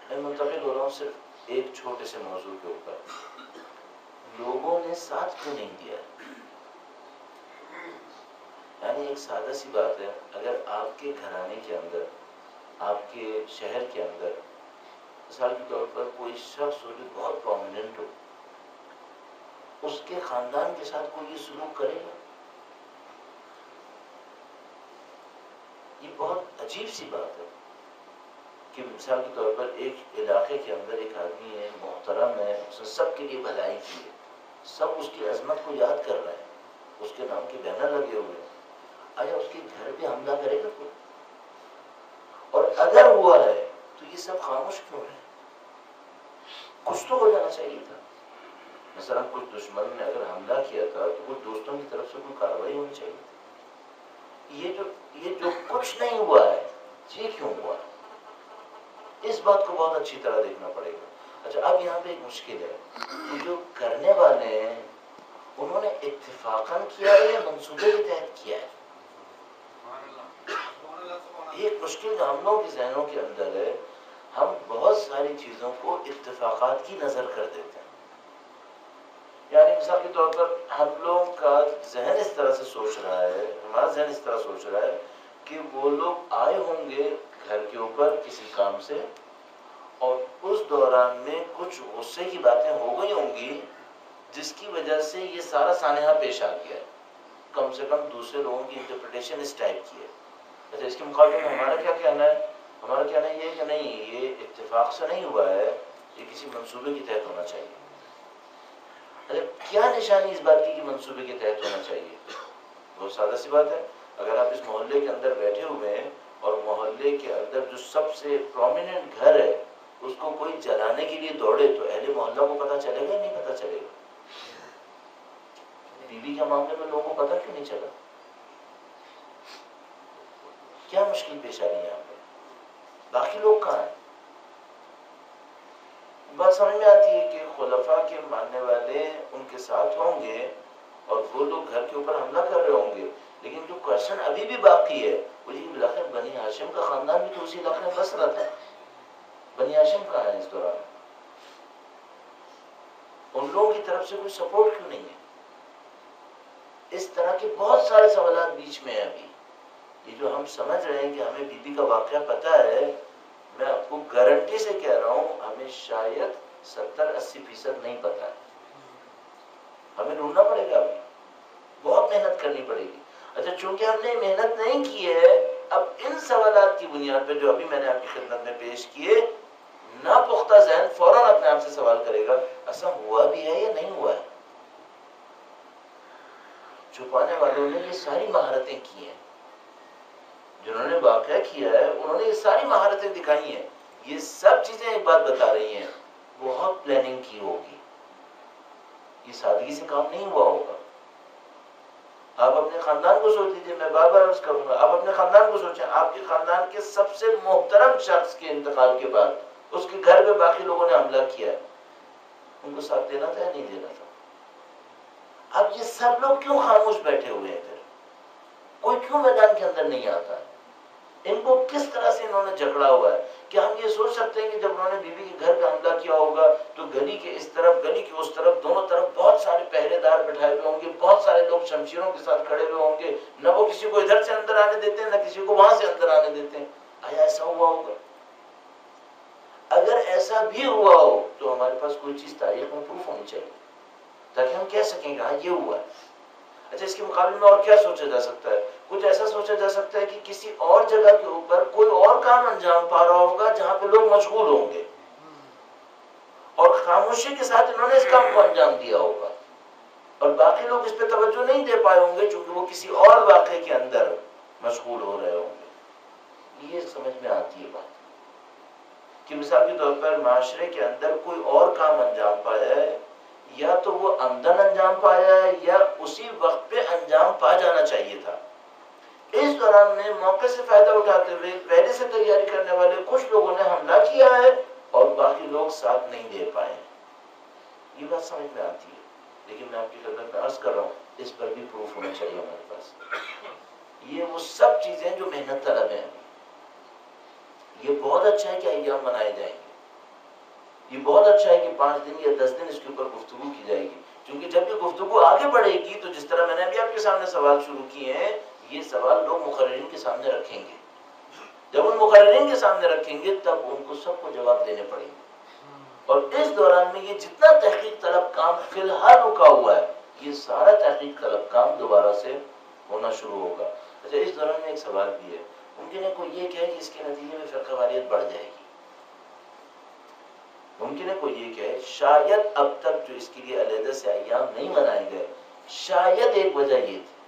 S1: میں منتقل ہو رہا ہوں صرف ایک چھوٹے سے موضوع کے اوپر، لوگوں نے ساتھ کیوں نہیں دیا؟ یعنی ایک سادہ سی بات ہے، اگر آپ کے گھرانے کے اندر، آپ کے شہر کے اندر مثال کے طور پر کوئی شخص ہو جو بہت پرومیننٹ ہو، اس کے خاندان کے ساتھ کوئی یہ سلوک کرے گا؟ یہ بہت عجیب سی بات ہے کہ مثال کے طور پر ایک علاقے کے اندر ایک آدمی ہے، محترم ہے، اس نے سب کے لیے بھلائی کی ہے، سب اس کی عظمت کو یاد کر رہے ہیں، اس کے نام کے بینر لگے ہوئے ہیں، آیا اس کے گھر پہ حملہ کرے گا کوئی؟ اور اگر ہوا ہے تو یہ سب خاموش کیوں ہے؟ کچھ تو ہو جانا چاہیے تھا۔ مثلا کچھ دشمن نے اگر حملہ کیا تھا تو وہ دوستوں کی طرف سے کوئی کارروائی ہونی چاہیے تھی۔ یہ جو کچھ نہیں ہوا ہے، یہ کیوں ہوا ہے؟ اس بات کو بہت اچھی طرح دیکھنا پڑے گا۔ اچھا، اب یہاں پہ ایک مشکل ہے کہ جو کرنے والے ہیں انہوں نے اتفاقاً کیا ہے یا منصوبے کے تحت کیا ہے؟ ایک مشکل جو ہم لوگوں کے ذہنوں کے اندر ہے، ہم بہت ساری چیزوں کو اتفاقات کی نظر کر دیتے ہیں۔ یعنی مثال کے طور پر ہم لوگوں کا ذہن اس طرح سے سوچ رہا ہے، ہمارا ذہن اس طرح سوچ رہا ہے کہ وہ لوگ آئے ہوں گے گھر کے اوپر کسی کام سے، اور اس دوران میں کچھ غصے کی باتیں ہو گئی ہوں گی جس کی وجہ سے یہ سارا سانحہ پیش آ گیا ہے، کم سے کم دوسرے لوگوں کی انٹرپریٹیشن اس ٹائپ کی ہے۔ اچھا، اس کے مقابلے میں ہمارا کیا کہنا ہے؟ ہمارا کہنا یہ ہے کہ نہیں، یہ اتفاق سے نہیں ہوا ہے، یہ کسی منصوبے کے تحت ہونا چاہیے۔ اچھا، کیا نشانی اس بات کی کہ منصوبے کے تحت ہونا چاہیے؟ بہت سادہ سی بات ہے، اگر آپ اس محلے کے اندر بیٹھے ہوئے ہیں اور محلے کے اندر جو سب سے پرومیننٹ گھر ہے اس کو کوئی جلانے کے لیے دوڑے تو اہل محلہ کو پتہ چلے گا نہیں پتہ چلے گا؟ بیوی کے معاملے میں لوگوں کو پتہ کیوں نہیں چلا؟ کیا مشکل پیش آ رہی ہے یہاں پہ؟ باقی لوگ کہاں ہیں؟ بات سمجھ میں آتی ہے کہ خلفاء کے ماننے والے ان کے ساتھ ہوں گے اور وہ لوگ گھر کے اوپر حملہ کر رہے ہوں گے، لیکن جو کوشچن ابھی بھی باقی ہے وہ یہ بلاخر بنی ہاشم کا خاندان بھی تو اسی علاقے میں بس رہا تھا، بنی ہاشم کہاں ہے اس دوران؟ ان لوگوں کی طرف سے کوئی سپورٹ کیوں نہیں ہے؟ اس طرح کے بہت سارے سوالات بیچ میں ہیں ابھی۔ یہ جو ہم سمجھ رہے ہیں کہ ہمیں بی بی کا واقعہ پتہ ہے، میں آپ کو گارنٹی سے کہہ رہا ہوں ہمیں شاید 70-80% نہیں پتہ ہے، ہمیں ڈھونڈنا پڑے گا، ابھی بہت محنت کرنی پڑے گی۔ اچھا، چونکہ ہم نے محنت نہیں کی ہے، اب ان سوالات کی بنیاد پہ جو ابھی میں نے آپ کی خدمت میں پیش کیے، ناپختہ ذہن فوراً اپنے آپ سے سوال کرے گا ایسا ہوا بھی ہے یا نہیں ہوا ہے؟ چھپانے والوں نے یہ ساری مہارتیں کی ہیں، جنہوں نے واقعہ کیا ہے انہوں نے یہ ساری مہارتیں دکھائی ہیں، یہ سب چیزیں ایک بات بتا رہی ہیں، بہت پلاننگ کی ہوگی، یہ سادگی سے کام نہیں ہوا ہوگا۔ آپ اپنے خاندان کو سوچ لیجیے، میں بار بار عرض کروں گا، آپ اپنے خاندان کو سوچیں، آپ کے خاندان کے سب سے محترم شخص کے انتقال کے بعد اس کے گھر پہ باقی لوگوں نے حملہ کیا ہے، ان کو ساتھ دینا تھا یا نہیں دینا تھا؟ اب یہ سب لوگ کیوں خاموش بیٹھے ہوئے ہیں؟ پھر کوئی کیوں میدان کے اندر نہیں آتا ہے؟ ان کو کس طرح سے انہوں نے جکڑا ہوا ہے؟ کیا ہم یہ سوچ سکتے ہیں کہ جب انہوں نے بیوی کے گھر پہ حملہ کیا ہوگا تو گلی کے اس طرف گلی کے اس طرف دونوں طرف بہت سارے پہرے دار بٹھائے ہوئے ہوں گے، بہت سارے لوگ شمشیروں کے ساتھ کھڑے ہوئے ہوں گے، نہ وہ کسی کو ادھر سے اندر آنے دیتے ہیں نہ کسی کو وہاں سے اندر آنے دیتے ہیں؟ آیا ایسا ہوا ہوگا؟ اگر ایسا بھی ہوا ہو تو ہمارے پاس کوئی چیز تاریخ میں پروف ہونی چاہیے تاکہ ہم کہہ سکیں کہ ہاں یہ ہوا ہے۔ اچھا، اس کے مقابلے میں اور کیا سوچا جا سکتا ہے؟ کچھ ایسا سوچا جا سکتا ہے کہ کسی اور جگہ کے اوپر کوئی اور کام انجام پا رہا ہوگا جہاں پہ لوگ مشغول ہوں گے اور خاموشی کے ساتھ انہوں نے اس کام کو انجام دیا ہوگا اور باقی لوگ اس پہ توجہ نہیں دے پائے ہوں گے چونکہ وہ کسی اور واقعے کے اندر مشغول ہو رہے ہوں گے۔ یہ سمجھ میں آتی ہے بات کہ مثال کے طور پر معاشرے کے اندر کوئی اور کام انجام پایا ہے، یا تو وہ عمدن انجام پایا ہے یا اسی وقت پہ انجام پا جانا چاہیے تھا، اس دوران میں موقع سے فائدہ اٹھاتے ہوئے پہلے سے تیاری کرنے والے کچھ لوگوں نے حملہ کیا ہے اور باقی لوگ ساتھ نہیں دے پائے. یہ بات سمجھ میں آتی ہے، لیکن میں آپ کی خدمت میں عرض کر رہا ہوں اس پر بھی پروف ہونا چاہیے ہمارے پاس. یہ وہ سب چیزیں جو محنت طلب ہیں. یہ بہت اچھا ہے کہ ایام منائے جائیں گے، یہ بہت اچھا ہے کہ 5 دن یا 10 دن اس کے اوپر گفتگو کی جائے گی، کیونکہ جب یہ گفتگو آگے بڑھے گی تو جس طرح میں نے ابھی آپ کے سامنے سوال شروع کیے ہیں، یہ سوال لوگ مقررین کے سامنے رکھیں گے. جب ان مقررین کے سامنے رکھیں گے تب ان کو سب کو جواب دینے پڑیں گے. اور اس دوران میں یہ جتنا تحقیق طلب کام فی الحال رکا ہوا ہے، یہ سارا تحقیق طلب کام دوبارہ سے ہونا شروع ہوگا. اچھا، اس دوران میں ایک سوال بھی ہے. ممکن ہے کوئی یہ کہے کہ اس کے نتیجے میں فرقہ واریت بڑھ جائے گی. ممکن ہے کوئی یہ کہے شاید اب تک جو اس کے لیے علیحدہ سے ایام نہیں منائے گئے، شاید ایک وجہ یہ تھی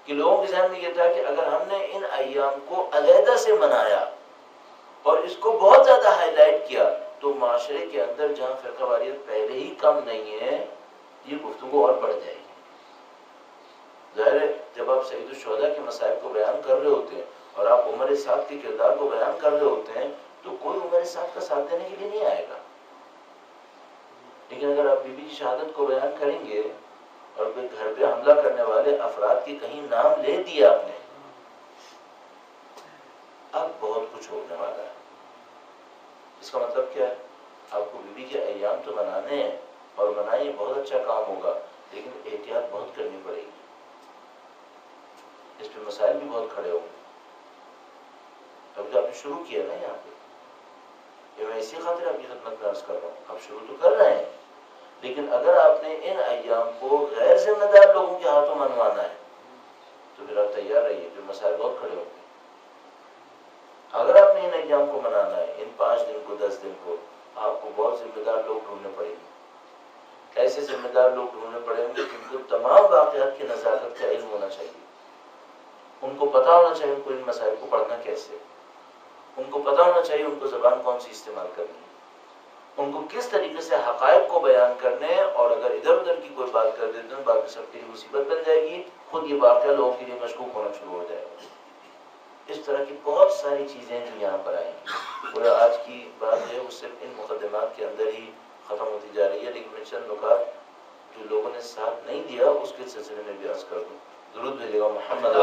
S1: کہ لوگوں کے ذہن میں یہ تھا کہ اگر ہم نے ان ایام کو علیحدہ سے منایا اور اس کو بہت زیادہ ہائی لائٹ کیا تو معاشرے کے اندر جہاں فرقہ واریت پہلے ہی کم نہیں ہے، یہ گفتگو اور بڑھ جائے گی. ظاہر ہے جب آپ سعید الشہداء کے مصائب کو بیان کر رہے ہوتے ہیں اور آپ عمر سعد کے کردار کو بیان کر رہے ہوتے ہیں تو کوئی عمر سعد کا ساتھ دینے کے لیے نہیں آئے گا. لیکن اگر آپ بی بی کی شہادت کو بیان کریں گے اور پھر گھر پہ حملہ کرنے والے افراد کے کہیں نام لے دیا آپ نے، اب بہت کچھ ہونے والا ہے. اس کا مطلب کیا ہے؟ آپ کو بی بی کے ایام تو منانے ہیں اور منائیے، بہت اچھا کام ہوگا، لیکن احتیاط بہت کرنی پڑے گی. اس پہ مسائل بھی بہت کھڑے ہوں گے. اب جو آپ نے شروع کیا نا یہاں پہ، یہ میں اسی خاطر آپ کی خدمت میں عرض کر رہا ہوں. آپ شروع تو کر رہے ہیں، لیکن اگر آپ نے ان ایام کو غیر ذمہ دار لوگوں کے ہاتھوں منوانا ہے تو پھر آپ تیار رہیے، پھر مسائل بہت کھڑے ہوں گے. اگر آپ نے ان ایام کو منانا ہے، ان 5 دن کو 10 دن کو، آپ کو بہت ذمہ دار لوگ ڈھونڈنے پڑیں گے. ایسے ذمہ دار لوگ ڈھونڈنے پڑیں گے جن کو تمام واقعات کی نزاکت کا علم ہونا چاہیے. ان کو پتا ہونا چاہیے ان کو ان مسائل کو پڑھنا کیسے، ان کو پتا ہونا چاہیے ان کو زبان کون سی استعمال کرنی ہے، ان کو کس طریقے سے حقائق کو بیان کرنے ہیں. اور اگر ادھر ادھر کی کوئی بات کر دیتے ہیں باقی سب کے لیے مصیبت بن جائے گی، خود یہ واقعہ لوگوں کے لیے مشکوک ہونا شروع ہو جائے گا. اس طرح کی بہت ساری چیزیں جو یہاں پر آئیں گی. اور آج کی بات ہے وہ صرف ان مقدمات کے اندر ہی ختم ہوتی جا رہی ہے، لیکن میں چند نکات جو لوگوں نے ساتھ نہیں دیا اس کے سلسلے میں بھی عرض کر دوں. درود بھیجے گا محمد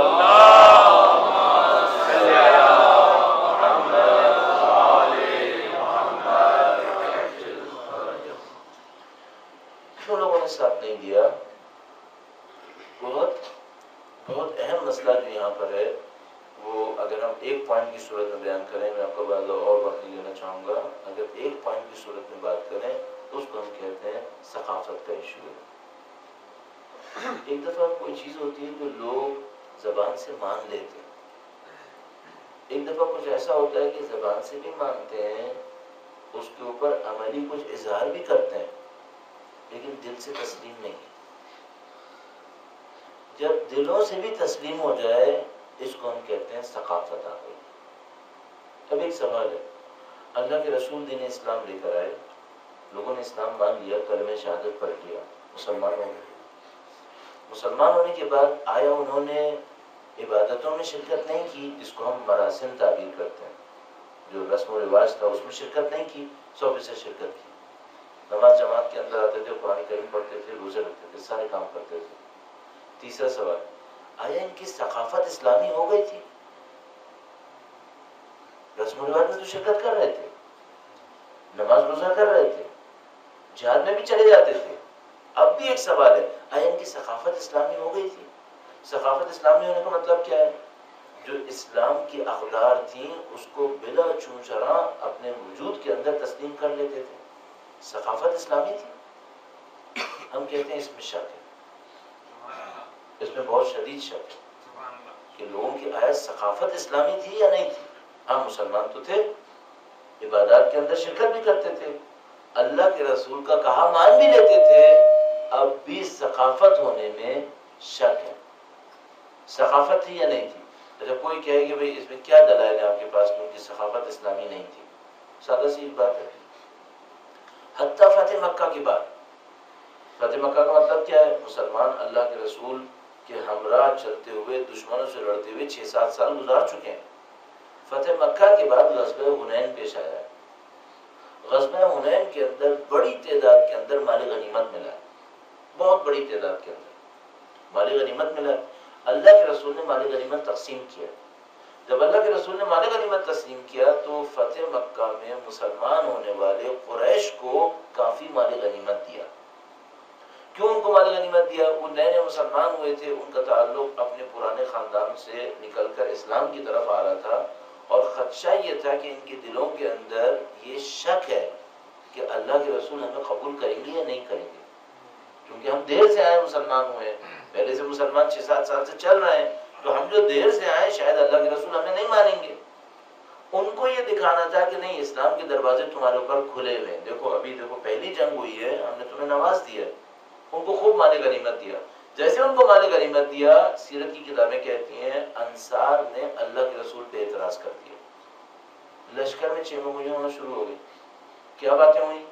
S1: جو لوگوں نے ساتھ نہیں دیا. بہت اہم مسئلہ جو یہاں پر ہے وہ اگر ہم ایک پوائنٹ کی صورت میں بیان کریں، میں آپ کو بعد اور وقت نہیں لینا چاہوں گا، اگر ایک پوائنٹ کی صورت میں بات کریں تو اس کو ہم کہتے ہیں ثقافت کا ایشو. ایک دفعہ کوئی چیز ہوتی ہے جو لوگ زبان سے مان لیتے ہیں، ایک دفعہ کچھ ایسا ہوتا ہے کہ زبان سے بھی مانتے ہیں، اس کے اوپر عملی کچھ اظہار بھی کرتے ہیں، لیکن دل سے تسلیم نہیں. جب دلوں سے بھی تسلیم ہو جائے اس کو ہم کہتے ہیں ثقافت آ گئی. اب ایک سوال ہے، اللہ کے رسول دین اسلام لے کر آئے، لوگوں نے اسلام مان لیا، کلمہ شہادت پڑھ لیا، مسلمان ہو گئے. مسلمان ہونے کے بعد آیا انہوں نے عبادتوں میں شرکت نہیں کی، جس کو ہم مراسم تعبیر کرتے ہیں، جو رسم و رواج تھا اس میں شرکت نہیں کی، 100% شرکت کی. نماز جماعت کے اندر آتے تھے، قرآن کریم پڑھتے تھے، روزے رکھتے تھے، سارے کام کرتے تھے. تیسرا سوال، آیا ان کی ثقافت اسلامی ہو گئی تھی؟ رسم و رواج میں تو شرکت کر رہے تھے، نماز روزہ کر رہے تھے، جہاد میں بھی چلے جاتے تھے. اب بھی ایک سوال ہے، آیا ان کی ثقافت اسلامی ہو گئی تھی؟ ثقافت اسلامی ہونے کا مطلب کیا ہے؟ جو اسلام کی اقدار تھیں اس کو بلا چون چرا اپنے وجود کے اندر تسلیم کر لیتے تھے. ثقافت اسلامی تھی؟ ہم کہتے ہیں اس میں شک ہے، اس میں بہت شدید شک ہے کہ لوگوں کی آیا ثقافت اسلامی تھی یا نہیں تھی. ہاں مسلمان تو تھے، عبادات کے اندر شرکت بھی کرتے تھے، اللہ کے رسول کا کہا مان بھی لیتے تھے، اب بھی ثقافت ہونے میں شک ہے. ثقافت تھی یا نہیں تھی؟ اچھا کوئی کہے کہ بھئی اس میں کیا دلائل ہے آپ کے پاس کہ ان کی ثقافت اسلامی نہیں تھی؟ سادہ سی بات ہے، حتیٰ فتح مکہ کی بات. فتح مکہ کا مطلب کیا ہے؟ مسلمان اللہ کے رسول کے ہمراہ چلتے ہوئے دشمنوں سے لڑتے ہوئے 6-7 سال گزار چکے ہیں. فتح مکہ کے بعد غزوہ حنین پیش آیا ہے. غزوہ حنین کے اندر بڑی تعداد کے اندر مال غنیمت ملا ہے، بہت بڑی تعداد کے اندر مال غنیمت ملا ہے. اللہ کے رسول نے مال غنیمت تقسیم کیا. جب اللہ کے رسول نے مال غنیمت تقسیم کیا تو فتح مکہ میں مسلمان ہونے والے قریش کو کافی مال غنیمت دیا. کیوں ان کو مال غنیمت دیا؟ وہ نئے نئے مسلمان ہوئے تھے، ان کا تعلق اپنے پرانے خاندان سے نکل کر اسلام کی طرف آ رہا تھا، اور خدشہ یہ تھا کہ ان کے دلوں کے اندر یہ شک ہے کہ اللہ کے رسول ہمیں قبول کریں گے یا نہیں کریں گے، کیونکہ ہم دیر سے آئے مسلمان ہوئے ہیں، پہلے سے مسلمان 6-7 سال سے چل رہے ہیں، تو ہم جو دیر سے آئے شاید اللہ کے رسول ہمیں نہیں مانیں گے. ان کو یہ دکھانا تھا کہ نہیں، اسلام کے دروازے تمہارے اوپر کھلے ہوئے ہیں، دیکھو ابھی دیکھو پہلی جنگ ہوئی ہے، ہم نے تمہیں نواز دیا. ان کو خوب مال غنیمت دیا. جیسے ان کو مال غنیمت دیا، سیرت کی کتابیں کہتی ہیں انصار نے اللہ کے رسول پہ اعتراض کر دیا، لشکر میں چیموں گوئیاں ہونا شروع ہو گئی. کیا باتیں ہوئیں؟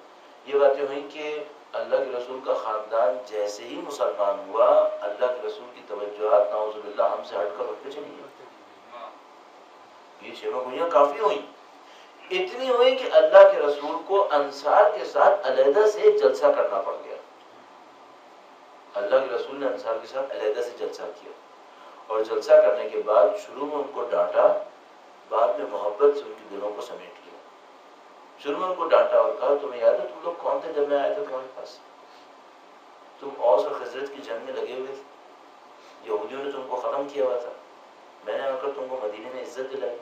S1: یہ باتیں ہوئیں کہ اللہ کے رسول کا خاندان جیسے ہی مسلمان ہوا، اللہ کے رسول کی توجہات نعوذ باللہ ہم سے ہٹ کر ان پہ چلی گئی. یہ چیموں گوئیاں کافی ہوئیں، اتنی ہوئی کہ اللہ کے رسول کو انصار کے ساتھ علیحدہ سے جلسہ کرنا پڑ گیا. اللہ کے رسول نے انصار کے ساتھ علیحدہ سے جلسہ کیا، اور جلسہ کرنے کے بعد شروع میں ان کو ڈانٹا، بعد میں محبت سے ان کے دلوں کو سمیٹ لیا. شروع میں ان کو ڈانٹا اور کہا تمہیں یاد ہے تم لوگ کون تھے جب میں آیا تھا تمہارے پاس؟ تم اوس اور خزرج کی جنگ میں لگے ہوئے تھے، یہودیوں نے تم کو ختم کیا ہوا تھا، میں نے آ کر تم کو مدینے میں عزت دلائی،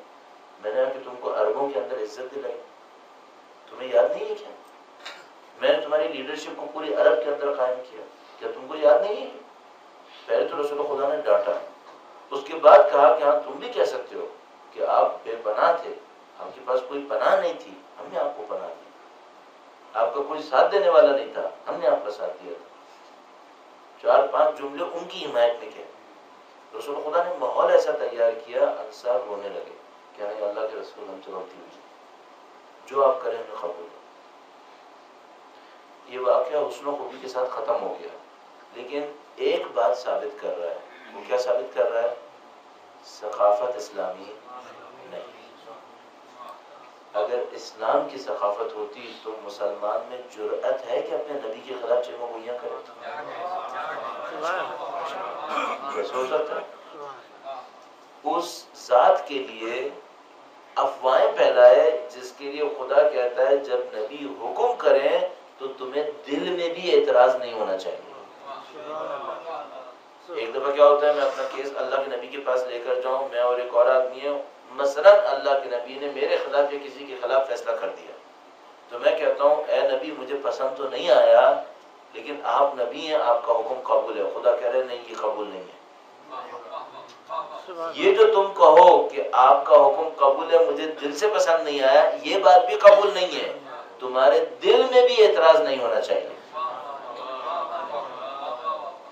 S1: میں نے آ کے تم کو عربوں کے اندر عزت دلائی. تمہیں یاد نہیں ہے کیا؟ میں نے تمہاری لیڈرشپ کو پوری عرب کے اندر قائم کیا، کیا تم کو یاد نہیں ہے؟ پہلے تو رسول خدا نے ڈانٹا، اس کے بعد کہا کہ ہاں تم بھی کہہ سکتے ہو کہ آپ بے پناہ تھے، آپ کے پاس کوئی پناہ نہیں تھی، ہم نے آپ کو پناہ دی، آپ کا کوئی ساتھ دینے والا نہیں تھا، ہم نے آپ کا ساتھ دیا تھا. 4-5 جملے ان کی حمایت میں کہے. رسول خدا نے ماحول ایسا تیار کیا، انصار رونے لگے کہ نہیں اللہ کے رسول ہم سے غلطی ہوئی، جو آپ کریں ہمیں قبول ہے. یہ واقعہ حسن و خوبی کے ساتھ ختم ہو گیا، لیکن ایک بات ثابت کر رہا ہے. وہ کیا ثابت کر رہا ہے؟ ثقافت اسلامی نہیں. اگر اسلام کی ثقافت ہوتی تو مسلمان میں جرأت ہے کہ اپنے نبی کے خلاف چیموں گوئیاں کرے؟ ہو سکتا ہے اس ذات کے لیے افواہیں پھیلائے جس کے لیے خدا کہتا ہے جب نبی حکم کریں تو تمہیں دل میں بھی اعتراض نہیں ہونا چاہیے. ایک دفعہ کیا ہوتا ہے، میں اپنا کیس اللہ کے نبی کے پاس لے کر جاؤں، میں اور ایک اور آدمی ہے، مثلا اللہ کے نبی نے میرے خلاف یا کسی کے خلاف فیصلہ کر دیا، تو میں کہتا ہوں اے نبی مجھے پسند تو نہیں آیا لیکن آپ نبی ہیں، آپ کا حکم قبول ہے. خدا کہہ رہے نہیں، یہ قبول نہیں ہے. یہ جو تم کہو کہ آپ کا حکم قبول ہے مجھے دل سے پسند نہیں آیا، یہ بات بھی قبول نہیں ہے، تمہارے دل میں بھی اعتراض نہیں ہونا چاہیے.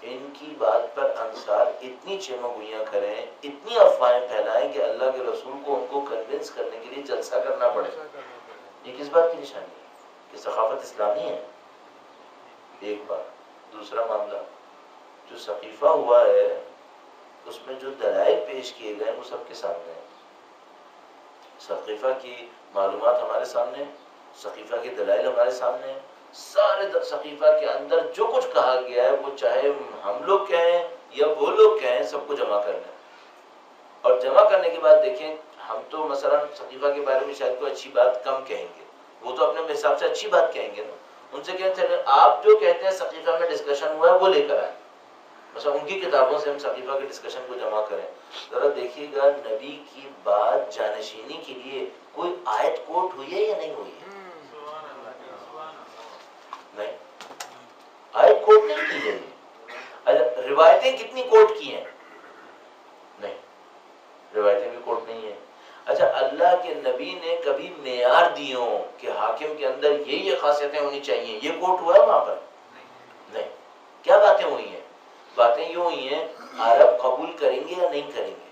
S1: ان کی بات پر انصار اتنی چیموں گوئیاں کریں، اتنی افواہیں پھیلائیں کہ اللہ کے رسول کو ان کو کنونس کرنے کے لیے جلسہ کرنا پڑے. یہ کس بات کی نشانی ہے؟ کہ ثقافت اسلامی ہے. ایک بات. دوسرا معاملہ جو سقیفہ ہوا ہے اس میں جو دلائل پیش کیے گئے وہ سب کے سامنے ہیں. سقیفہ کی معلومات ہمارے سامنے، سقیفہ کے دلائل ہمارے سامنے ہیں. سارے سقیفہ کے اندر جو کچھ کہا گیا ہے وہ چاہے ہم لوگ کہیں یا وہ لوگ کہیں سب کو جمع کر لیں، اور جمع کرنے کے بعد دیکھیں ہم تو مثلا سقیفہ کے بارے میں شاید کوئی اچھی بات کم کہیں گے، وہ تو اپنے حساب سے اچھی بات کہیں گے نا. ان سے کہیں چلے آپ جو کہتے ہیں سقیفہ میں ڈسکشن ہوا ہے وہ لے کر آئیں، مثلا ان کی کتابوں سے ہم سقیفہ کے ڈسکشن کو جمع کریں. ذرا دیکھیے گا نبی کی بات جانشینی کے لیے کوئی آیت کوٹ ہوئی ہے یا نہیں ہوئی ہے؟ نہیں، آیت کوٹ نہیں کی گئی. اچھا روایتیں کتنی کوٹ کی ہیں؟ نہیں، روایتیں بھی کوٹ نہیں ہیں. اچھا اللہ کے نبی نے کبھی معیار دیوں کہ حاکم کے اندر یہ خاصیتیں ہونی چاہیے، یہ کوٹ ہوا ہے وہاں پر؟ نہیں. کیا باتیں ہوئی ہیں؟ باتیں یہ ہوئی ہیں عرب قبول کریں گے یا نہیں کریں گے.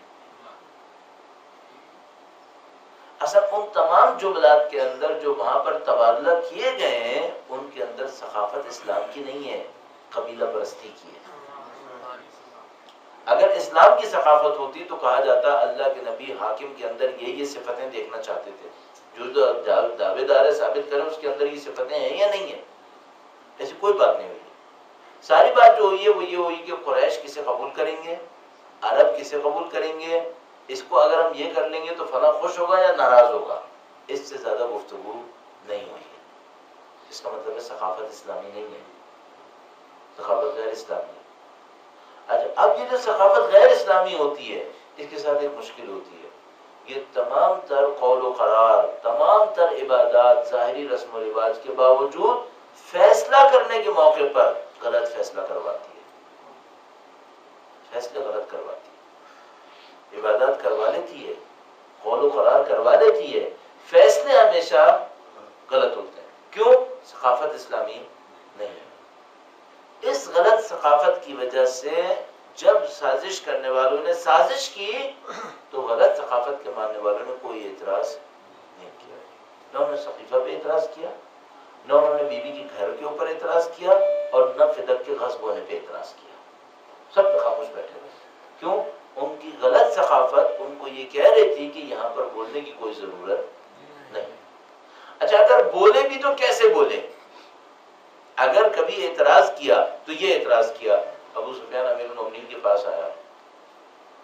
S1: اصل ان تمام جملات کے اندر جو وہاں پر تبادلہ کیے گئے ہیں ان کے اندر ثقافت اسلام کی نہیں ہے، قبیلہ پرستی کی ہے۔ اگر اسلام کی ثقافت ہوتی تو کہا جاتا اللہ کے نبی حاکم کے اندر یہ صفتیں دیکھنا چاہتے تھے، جو دعوے دار ثابت کریں اس کے اندر یہ صفتیں ہیں یا نہیں ہیں۔ ایسی کوئی بات نہیں ہوئی۔ ساری بات جو ہوئی ہے وہ یہ ہوئی کہ قریش کسے قبول کریں گے، عرب کسے قبول کریں گے، اس کو اگر ہم یہ کر لیں گے تو فلاں خوش ہوگا یا ناراض ہوگا، اس سے زیادہ گفتگو نہیں ہوئی ہے۔ اس کا مطلب ہے ثقافت اسلامی نہیں ہے، ثقافت غیر اسلامی ہے۔ اچھا، اب یہ جو ثقافت غیر اسلامی ہوتی ہے اس کے ساتھ ایک مشکل ہوتی ہے، یہ تمام تر قول و قرار، تمام تر عبادات ظاہری رسم و رواج کے باوجود فیصلہ کرنے کے موقع پر غلط فیصلہ کرواتی ہے، فیصلے غلط کرواتی ہے۔ عبادات کروا لیتی ہے، قول و قرار کروا لیتی ہے، فیصلے ہمیشہ غلط ہوتے ہیں۔ کیوں؟ ثقافت اسلامی نہیں ہے۔ اس غلط ثقافت کی وجہ سے جب سازش کرنے والوں نے سازش کی تو غلط ثقافت کے ماننے والوں نے کوئی اعتراض نہیں کیا، نہ انہوں نے صحیفہ پہ اعتراض کیا، نہ انہوں نے بیوی کے گھر کے اوپر اعتراض کیا، اور نہ فدق کے غصب ہونے پہ اعتراض کیا، سب پہ خاموش بیٹھے ہوئے۔ کیوں؟ ان کی غلط ثقافت ان کو یہ کہہ رہی تھی کہ یہاں پر بولنے کی کوئی ضرورت نہیں۔ اچھا، اگر بولے بھی تو کیسے بولے؟ اگر کبھی اعتراض کیا تو یہ اعتراض کیا، ابو سفیان امیر المومنین کے پاس آیا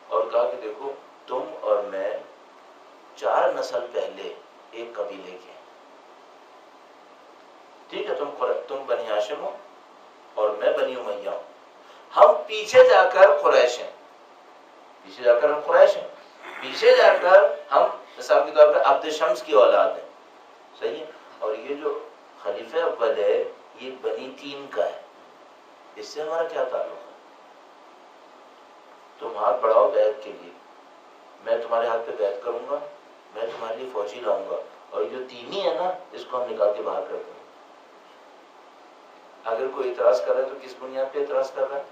S1: اور کہا کہ دیکھو تم اور میں 4 نسل پہلے ایک قبیلے کے ہیں، ٹھیک ہے، تم بنی ہاشم ہو اور میں بنی امیہ ہوں، ہم پیچھے جا کر قریش ہیں، پیچھے جا کر ہم قریش ہیں، پیچھے جا کر ہم مثال کے طور پر عبد شمس کی اولاد ہیں، صحیح ہے، اور یہ جو خلیفہ اول ہے یہ بنی تین کا ہے، اس سے ہمارا کیا تعلق ہے؟ تم ہاتھ بڑھاؤ بیعت کے لیے، میں تمہارے ہاتھ پہ بیعت کروں گا، میں تمہارے لیے فوجی لاؤں گا، اور یہ جو تینی ہے نا اس کو ہم نکال کے باہر کر دیں گے۔ اگر کوئی اعتراض کر رہا ہے تو کس بنیاد پہ اعتراض کر رہا ہے؟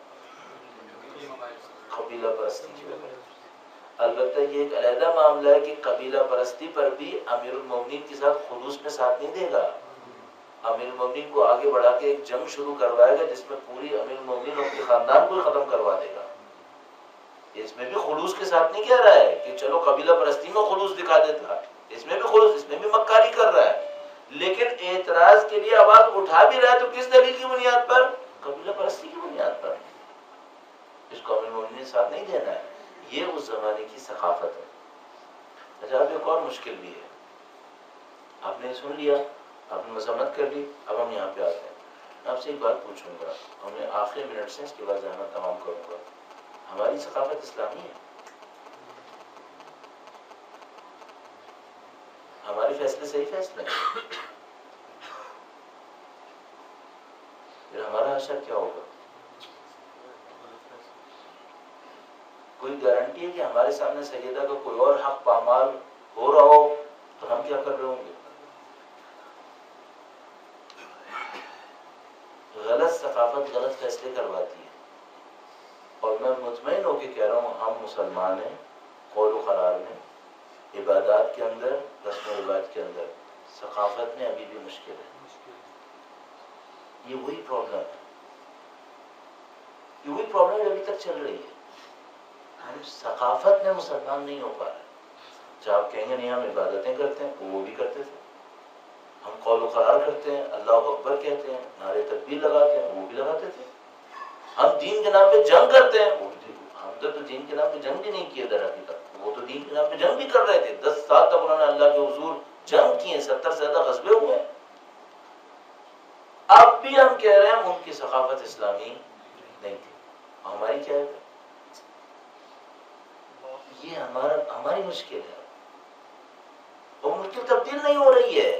S1: قبیلہ پرستی کی وجہ۔ البتہ یہ ایک علیحدہ معاملہ ہے کہ قبیلہ پرستی پر بھی امیر المومنین کے ساتھ خلوص میں ساتھ نہیں دے گا، امیر المومنین کو آگے بڑھا کے ایک جنگ شروع کروائے گا جس میں پوری امیر المومنین اور کے خاندان کو ختم کروا دے گا۔ اس میں بھی خلوص کے ساتھ نہیں کہہ رہا ہے کہ چلو قبیلہ پرستی میں خلوص دکھا دیتا، اس میں بھی خلوص، اس میں بھی مکاری کر رہا ہے، لیکن اعتراض کے لیے آواز اٹھا بھی رہا ہے تو کس دلیل کی بنیاد پر؟ قبیلہ پرستی کی بنیاد پر۔ اس کو امیر المومنین ساتھ نہیں دینا ہے، یہ اس زمانے کی ثقافت ہے۔ اچھا، اب ایک اور مشکل بھی ہے، آپ نے سن لیا، آپ نے مذمت کر لی، اب ہم یہاں پہ آتے ہیں۔ میں آپ سے ایک بات پوچھوں گا، ہمیں آخری منٹ سے اس کے بعد ذہنت تمام کروں گا، ہماری ثقافت اسلامی ہے؟ ہمارے فیصلے صحیح فیصلے ہیں؟ پھر ہمارا حشر کیا ہوگا؟ کوئی گارنٹی ہے کہ ہمارے سامنے سیدہ کا کوئی اور حق پامال ہو رہا ہو تو ہم کیا کر رہے ہوں گے؟ غلط ثقافت غلط فیصلے کرواتی ہے، اور میں مطمئن ہو کے کہہ رہا ہوں ہم مسلمان ہیں، قول و قرار میں، عبادات کے اندر، رسم و رواج کے اندر، ثقافت میں ابھی بھی مشکل ہے۔ یہ وہی پرابلم ہے، یہ وہی پرابلم ابھی تک چل رہی ہے، ہم ثقافت میں مسلمان نہیں ہو پا رہے۔ جب آپ کہیں گے نہیں ہم عبادتیں کرتے ہیں، وہ بھی کرتے تھے، ہم قول و قرار کرتے ہیں، اللہ اکبر کہتے ہیں، نعرے تکبیر لگاتے ہیں، وہ بھی لگاتے تھے، ہم دین کے نام پہ جنگ کرتے ہیں، وہ بھی، ہم تو دین کے نام پہ جنگ بھی نہیں کیے در حقیقت، وہ تو دین کے نام پہ جنگ بھی کر رہے تھے، 10 سال تک انہوں نے اللہ کے حضور جنگ کی ہیں، 70 سے زیادہ غزوے ہوئے۔ اب بھی ہم کہہ رہے ہیں ان کی ثقافت اسلامی نہیں تھی، ہماری کیا ہے؟ یہ ہماری مشکل ہے، وہ مشکل تبدیل نہیں ہو رہی ہے۔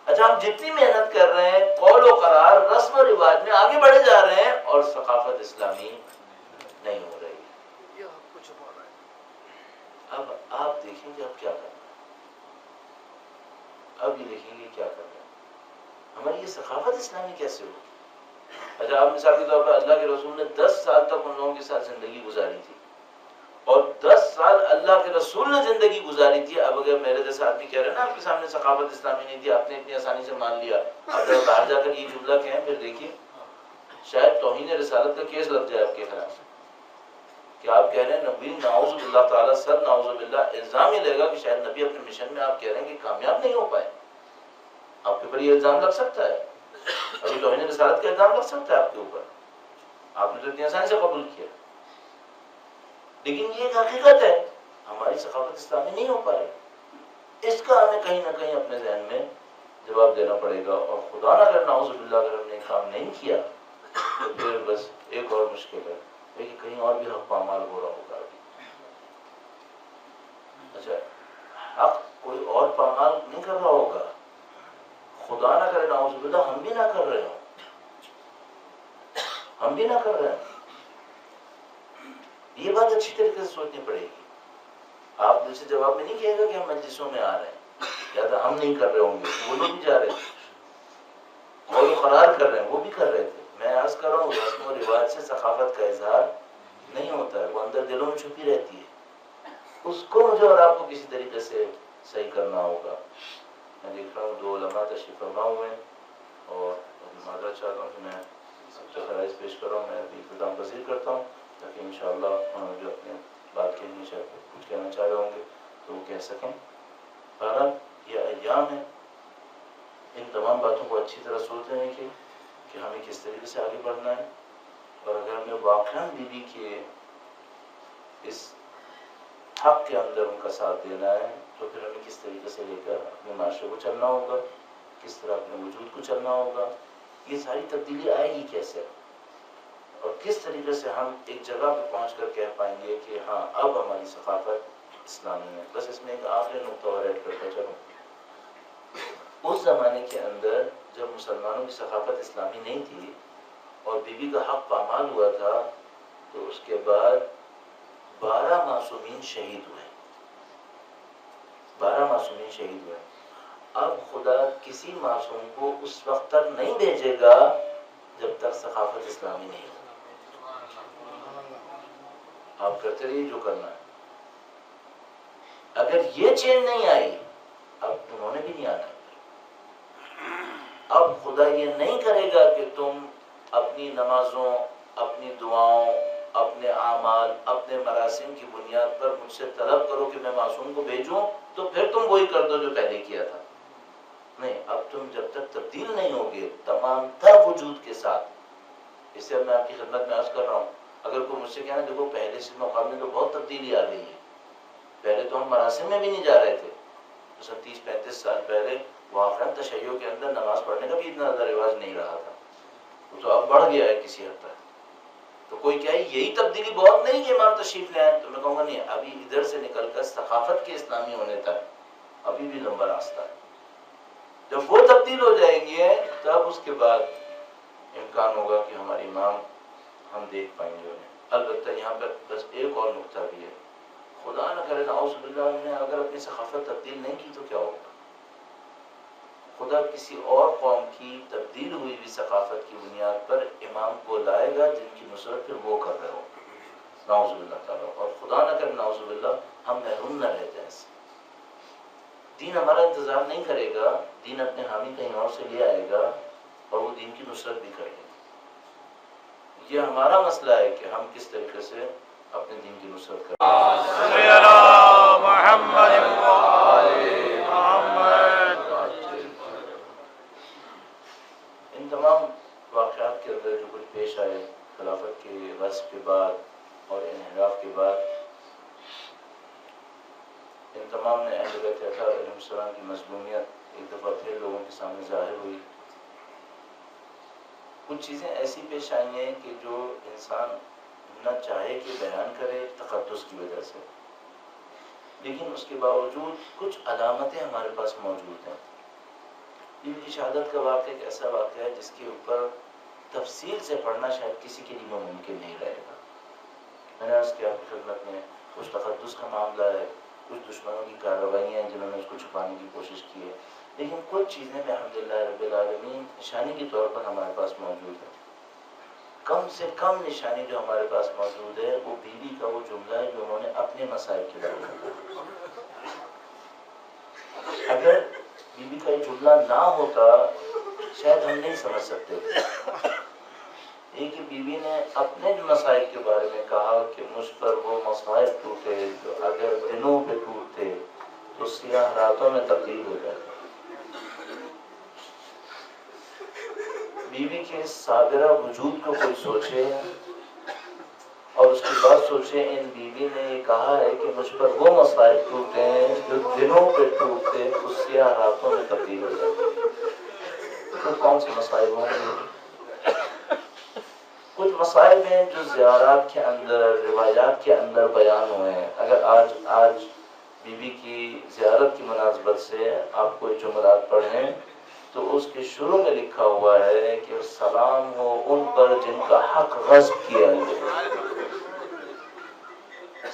S1: اچھا، ہم جتنی محنت کر رہے ہیں، قول و قرار، رسم و رواج میں آگے بڑھے جا رہے ہیں، اور ثقافت اسلامی نہیں ہو رہی ہے۔ اب آپ دیکھیں گے اب کیا کرنا ہے، اب یہ دیکھیں گے کیا کرنا ہے، ہماری یہ ثقافت اسلامی کیسے ہو؟ اچھا، آپ مثال کے طور پر اللہ کے رسول نے 10 سال تک ان لوگوں کے ساتھ زندگی گزاری تھی، اور 10 سال اللہ کے رسول نے زندگی گزاری تھی. اب اگر میرے جیسا آدمی کہہ رہے ہیں نا آپ کے سامنے ثقافت اسلامی نہیں تھی، آپ نے اتنی آسانی سے مان لیا، اب باہر جا کر یہ جملہ کہیں پھر دیکھیے شاید توہین رسالت کا کیس لگ جائے آپ کے خلاف. کہ آپ کہہ رہے ہیں نبی نعوذ باللہ تعالیٰ سر نعوذ باللہ الزام یہ لے گا کہ شاید نبی اپنے مشن میں آپ کہہ رہے ہیں کہ کامیاب نہیں ہو پائے. آپ کے اوپر یہ الزام لگ سکتا ہے، ابھی توہین رسالت کا الزام لگ سکتا ہے آپ کے اوپر. آپ نے تو اتنی آسانی سے قبول کیا. لیکن یہ ایک حقیقت ہے، ہماری ثقافت اسلامی نہیں ہو پا رہی. اس کا ہمیں کہیں نہ کہیں اپنے ذہن میں جواب دینا پڑے گا. اور خدا نہ کرے نعوذ باللہ اگر ہم نے کام نہیں کیا تو پھر بس ایک اور مشکل ہے کہ کہیں اور بھی حق پامال ہو رہا ہوگا. اچھا حق کوئی اور پامال نہیں کر رہا ہوگا، خدا نہ کرے نعوذ باللہ ہم بھی نہ کر رہے ہوں، ہم بھی نہ کر رہے ہیں. یہ بات اچھی طریقے سے سوچنی پڑے گی. آپ دل سے جواب میں نہیں کہے گا کہ ہم مجلسوں میں آ رہے ہیں، یا تو ہم نہیں کر رہے ہوں گے، وہ لوگ بھی جا رہے تھے، وہ لوگ قرار کر رہے ہیں، وہ بھی کر رہے تھے. میں عرض کر رہا ہوں رسم و رواج سے ثقافت کا اظہار نہیں ہوتا ہے، وہ اندر دلوں میں چھپی رہتی ہے. اس کو مجھے اور آپ کو کسی طریقے سے صحیح کرنا ہوگا. میں دیکھ رہا ہوں 2 علماء تشریف فرما ہوئے ہیں اور معذرت چاہتا ہوں کہ میں سب سے خراج پیش کر رہا ہوں. میں بھی اختتام پذیر کرتا ہوں تاکہ انشاءاللہ جو اپنے بات کہنی چاہے کچھ کہنا چاہ رہے ہوں گے تو وہ کہہ سکیں. بہرحال یہ ایام ہے، ان تمام باتوں کو اچھی طرح سوچ لینے کی کہ ہمیں کس طریقے سے آگے بڑھنا ہے. اور اگر ہمیں واقعاً بیوی کے اس حق کے اندر ان کا ساتھ دینا ہے تو پھر ہمیں کس طریقے سے لے کر اپنے معاشرے کو چلنا ہوگا، کس طرح اپنے وجود کو چلنا ہوگا. یہ ساری تبدیلی آئے گی کیسے، اور کس طریقے سے ہم ایک جگہ پہ پہنچ کر کہہ پائیں گے کہ ہاں اب ہماری ثقافت اسلامی ہے. بس اس میں ایک آخری نقطہ اور ایڈ کرتا چلوں. اس زمانے کے اندر جب مسلمانوں کی ثقافت اسلامی نہیں تھی اور بیوی کا حق پامال ہوا تھا تو اس کے بعد 12 معصومین شہید ہوئے. 12 معصومین شہید ہوئے. اب خدا کسی معصوم کو اس وقت تک نہیں بھیجے گا جب تک ثقافت اسلامی نہیں ہو. آپ کرتے رہیے جو کرنا ہے. اگر یہ چینج نہیں آئی اب انہوں نے بھی نہیں آنا. اب خدا یہ نہیں کرے گا کہ تم اپنی نمازوں، اپنی دعاؤں، اپنے اعمال، اپنے مراسم کی بنیاد پر مجھ سے طلب کرو کہ میں معصوم کو بھیجوں تو پھر تم وہی کر دو جو پہلے کیا تھا. نہیں، اب تم جب تک تبدیل نہیں ہوگے تمام تر وجود کے ساتھ. اس سے میں آپ کی خدمت میں عرض کر رہا ہوں اگر کوئی مجھ سے کہنا دیکھو پہلے سے مقابلے تو بہت تبدیلی آ گئی ہے، پہلے تو ہم مراسم میں بھی نہیں جا رہے تھے. 30-35 سال پہلے واقعاً تشیع کے اندر نماز پڑھنے کا بھی اتنا زیادہ رواج نہیں رہا تھا، وہ تو اب بڑھ گیا ہے کسی حد تک. تو کوئی کہے یہی تبدیلی بہت نہیں کہ امام تشریف لے آئیں، تو میں کہوں گا نہیں، ابھی ادھر سے نکل کر ثقافت کے اسلامی ہونے تک ابھی بھی لمبا راستہ ہے. جب وہ تبدیل ہو جائیں گے تب اس کے بعد امکان ہوگا کہ ہمارے امام ہم دیکھ پائیں گے انہیں. البتہ یہاں پر بس ایک اور نقطہ بھی ہے، خدا نہ کرے نعوذ باللہ نے اگر اپنی ثقافت تبدیل نہیں کی تو کیا ہوگا. خدا کسی اور قوم کی تبدیل ہوئی بھی ثقافت کی بنیاد پر امام کو لائے گا جن کی نصرت پھر وہ کر رہے ہو نعوذ باللہ تعالیٰ. اور خدا نہ کرے نعوذ باللہ ہم محروم نہ رہ جائیں. دین ہمارا انتظار نہیں کرے گا، دین اپنے حامی کہیں اور سے لے آئے گا اور وہ دین کی نصرت بھی کرے گا. یہ ہمارا مسئلہ ہے کہ ہم کس طریقے سے اپنے دین کی نصرت کریں. ان تمام واقعات کے اندر جو کچھ پیش آئے خلافت کے غصب کے بعد اور انحراف کے بعد، ان تمام میں اہل بیت اطہار علیہ السلام کی مظلومیت ایک دفعہ پھر لوگوں کے سامنے ظاہر ہوئی. کچھ چیزیں ایسی پیش آئی ہیں کہ جو انسان نہ چاہے کہ بیان کرے تقدس کی وجہ سے، لیکن اس کے باوجود کچھ علامتیں ہمارے پاس موجود ہیں. بیوی کی شہادت کا واقعہ ایک ایسا واقعہ ہے جس کے اوپر تفصیل سے پڑھنا شاید کسی کے لیے ممکن نہیں رہے گا. میں نے عرض کیا آپ کی خدمت میں کچھ تقدس کا معاملہ ہے، کچھ دشمنوں کی کارروائیاں ہیں جنہوں نے اس کو چھپانے کی کوشش کی ہے، لیکن کچھ چیزیں الحمدللہ رب العالمین نشانی کے طور پر ہمارے پاس موجود ہے. کم سے کم نشانی جو ہمارے پاس موجود ہے وہ بیوی کا وہ جملہ ہے جو انہوں نے اپنے اپنے مسائل کے بارے میں. اگر بیوی کا یہ جملہ نہ ہوتا شاید ہم نہیں سمجھ سکتے. ایک بیوی نے اپنے مسائل کے بارے میں کہا کہ مجھ پر وہ مسائل ٹوٹے جو اگر دنوں پہ ٹوٹتے تو سیاہ راتوں میں تبدیل ہو جاتے. بیوی کے صابرہ وجود کو کوئی سوچے اور اس کی بات سوچے. ان بیوی نے یہ کہا ہے کہ مجھ پر وہ مسائل ٹوٹے ہیں جو دنوں پہ ٹوٹتے تو سیاہ راتوں میں تبدیل ہو جاتے. تو کون سے مسائل ہوں گے؟ کچھ مسائل ہیں جو زیارات کے اندر روایات کے اندر بیان ہوئے ہیں. اگر آج بیوی کی زیارت کی مناسبت سے آپ کوئی جملات پڑھیں تو اس کے شروع میں لکھا ہوا ہے کہ سلام ہو ان پر جن کا حق غصب کیا گیا،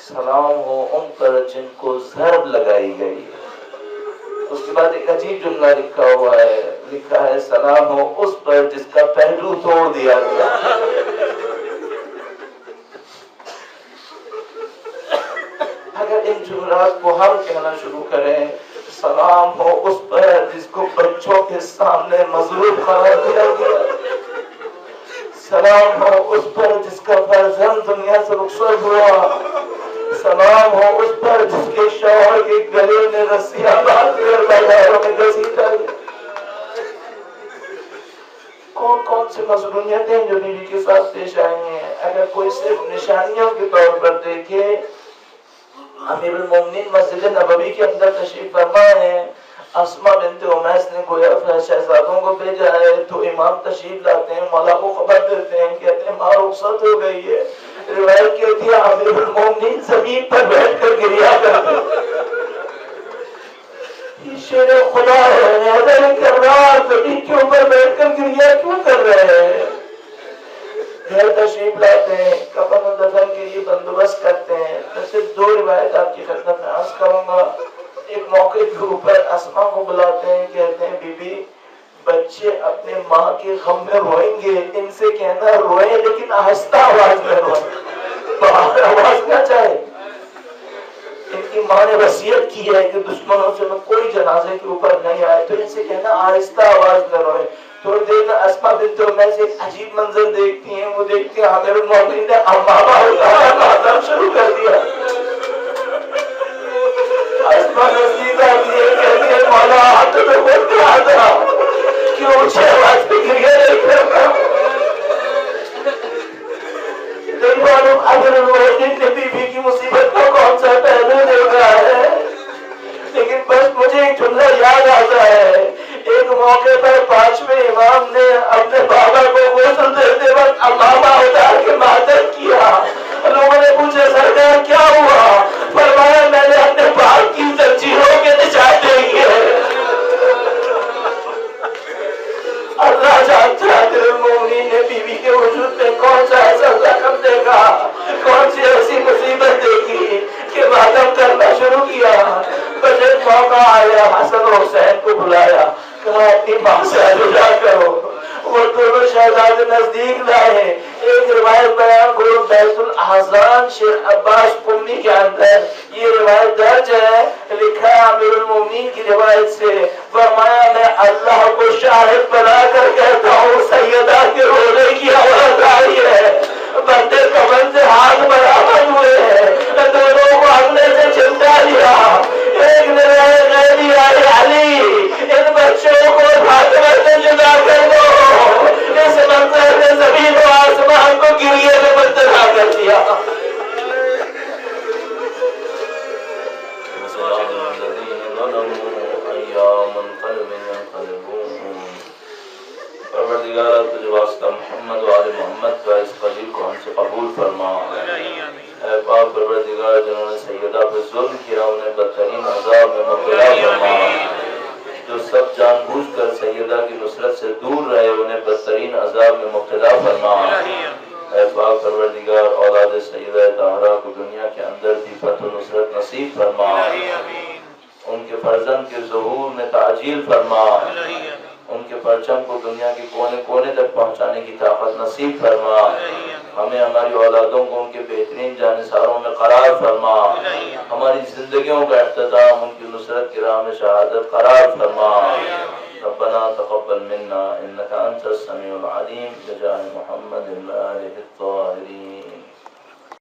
S1: سلام ہو ان پر جن کو ضرب لگائی گئی. اس کے بعد ایک عجیب جملہ لکھا ہوا ہے، لکھا ہے سلام ہو اس پر جس کا پہلو توڑ دیا گیا. اگر ان جملات کو ہم کہنا شروع کریں، سلام ہو اس پر جس کو بچوں کے سامنے مظلوم قرار دیا گیا، سلام ہو اس پر جس کا فرزند دنیا سے رخصت ہوا، سلام ہو اس پر جس کے شوہر کے گلے میں رسیاں باندھ کر بازاروں میں گھسیٹا گیا. کون کون سی مظلومیتیں جو بیوی کے ساتھ پیش آئی ہیں. اگر کوئی صرف نشانیوں کے طور پر دیکھے، امیر المومنین مسجد نبوی کے اندر تشریف فرما ہے. اسما بنت امیس نے گویا شہزادوں کو بھیجا ہے تو امام تشریف لاتے ہیں، مولا کو خبر دیتے ہیں، کہتے ہیں ماں رخصت ہو گئی ہے. روایت کہتی ہے امیر المومنین زمین پر بیٹھ کر گریا کرتے. یہ شیر خدا ہے، ایسا نہیں کر رہا زمین کے اوپر بیٹھ کر گریا کیوں کر رہے ہیں. گھر تشریف لاتے ہیں، کفن و دفن کے لیے بندوبست کرتے ہیں. میں صرف دو روایت آپ کی خدمت میں عرض کروں گا. ایک موقع کے اوپر اسما کو بلاتے ہیں، کہتے ہیں بی بی بچے اپنے ماں کے غم میں روئیں گے، ان سے کہنا روئیں لیکن آہستہ آواز میں روئیں، باہر آواز نہ جائے. ان کی ماں نے وصیت کی ہے کہ دشمنوں سے میں کوئی جنازے کے اوپر نہیں آئے، تو ان سے کہنا آہستہ آواز میں روئیں. تھوڑی دیر میں اسما بنت امیس ایک عجیب منظر دیکھتی ہیں. وہ دیکھتے ہیں امیر المومنین نے امامہ اٹھایا، ماتم شروع کر دیا. اسما نزدیک آتی ہے، کہتی ہے مولا آپ تو خود کہا تھا کہ اونچی آواز پہ گریہ نہیں کرنا. نہیں معلوم امیر المومنین نے بیوی کی مصیبت کو کون سا پہلو دیکھا ہے، لیکن بس مجھے ایک جملہ یاد آتا ہے. ایک موقع پر پانچویں امام نے اپنے بابا کو غسل دیتے وقت امامہ اتار کے ماتم کیا. لوگوں نے پوچھا سرکار کیا ہوا؟ فرمایا میں نے اپنے باپ کی زنجیروں کے نشان دیکھے. اللہ جانتا ہے امیر المومنین نے بیوی کے وجود میں کون سا ایسا زخم دیکھا، کون سی ایسی مصیبت دیکھی کہ ماتم کرنا شروع کیا. بس ایک موقع آیا، حسن و حسین کو بلایا، کہا اپنی ماں سے الوداع کرو. وہ دونوں شہزادے نزدیک لائے. ایک روایت بیان کرو بیت الاحزان شیخ عباس قمی کے اندر یہ روایت درج ہے. لکھا ہے امیر المومنین کی روایت سے، فرمایا میں اللہ کو شاہد بنا کر کہتا ہوں سیدہ کے رونے کی آواز آئی ہے، بندے کمن سے ہاتھ برابر ہوئے ہیں، دونوں کو اگلے سے چمٹا لیا. ایک نے غیبی آئی علی ان بچوں کو فاطمہ سے جدا کر دو. اس منظر نے زمین و آسمان کو گریے میں مبتلا کر دیا. پروردگار تجھ واسطہ محمد و آل محمد کا اس قلیل کو ہم سے قبول فرما. اے پاک پروردگار جنہوں نے سیدہ پہ ظلم کیا انہیں بدترین عذاب میں مبتلا فرما. جو سب جان بوجھ کر سیدہ کی نصرت سے دور رہے انہیں بدترین عذاب میں مبتلا فرما. اے پاک پروردگار اولاد سیدہ طاہرہ کو دنیا کے اندر بھی فتح و نصرت نصیب فرما. ان کے فرزند کے ظہور میں تعجیل فرما. ان کے پرچم کو دنیا کے کونے کونے تک پہنچانے کی طاقت نصیب فرما. ہمیں ہماری اولادوں کو ان کے بہترین جانثاروں میں قرار فرما. زندگیوں کا اختتام ان کی نصرت کی راہ میں شہادت قرار فرما. ربنا تقبل منا انك انت السميع العليم بجاه محمد وآله الطاهرين.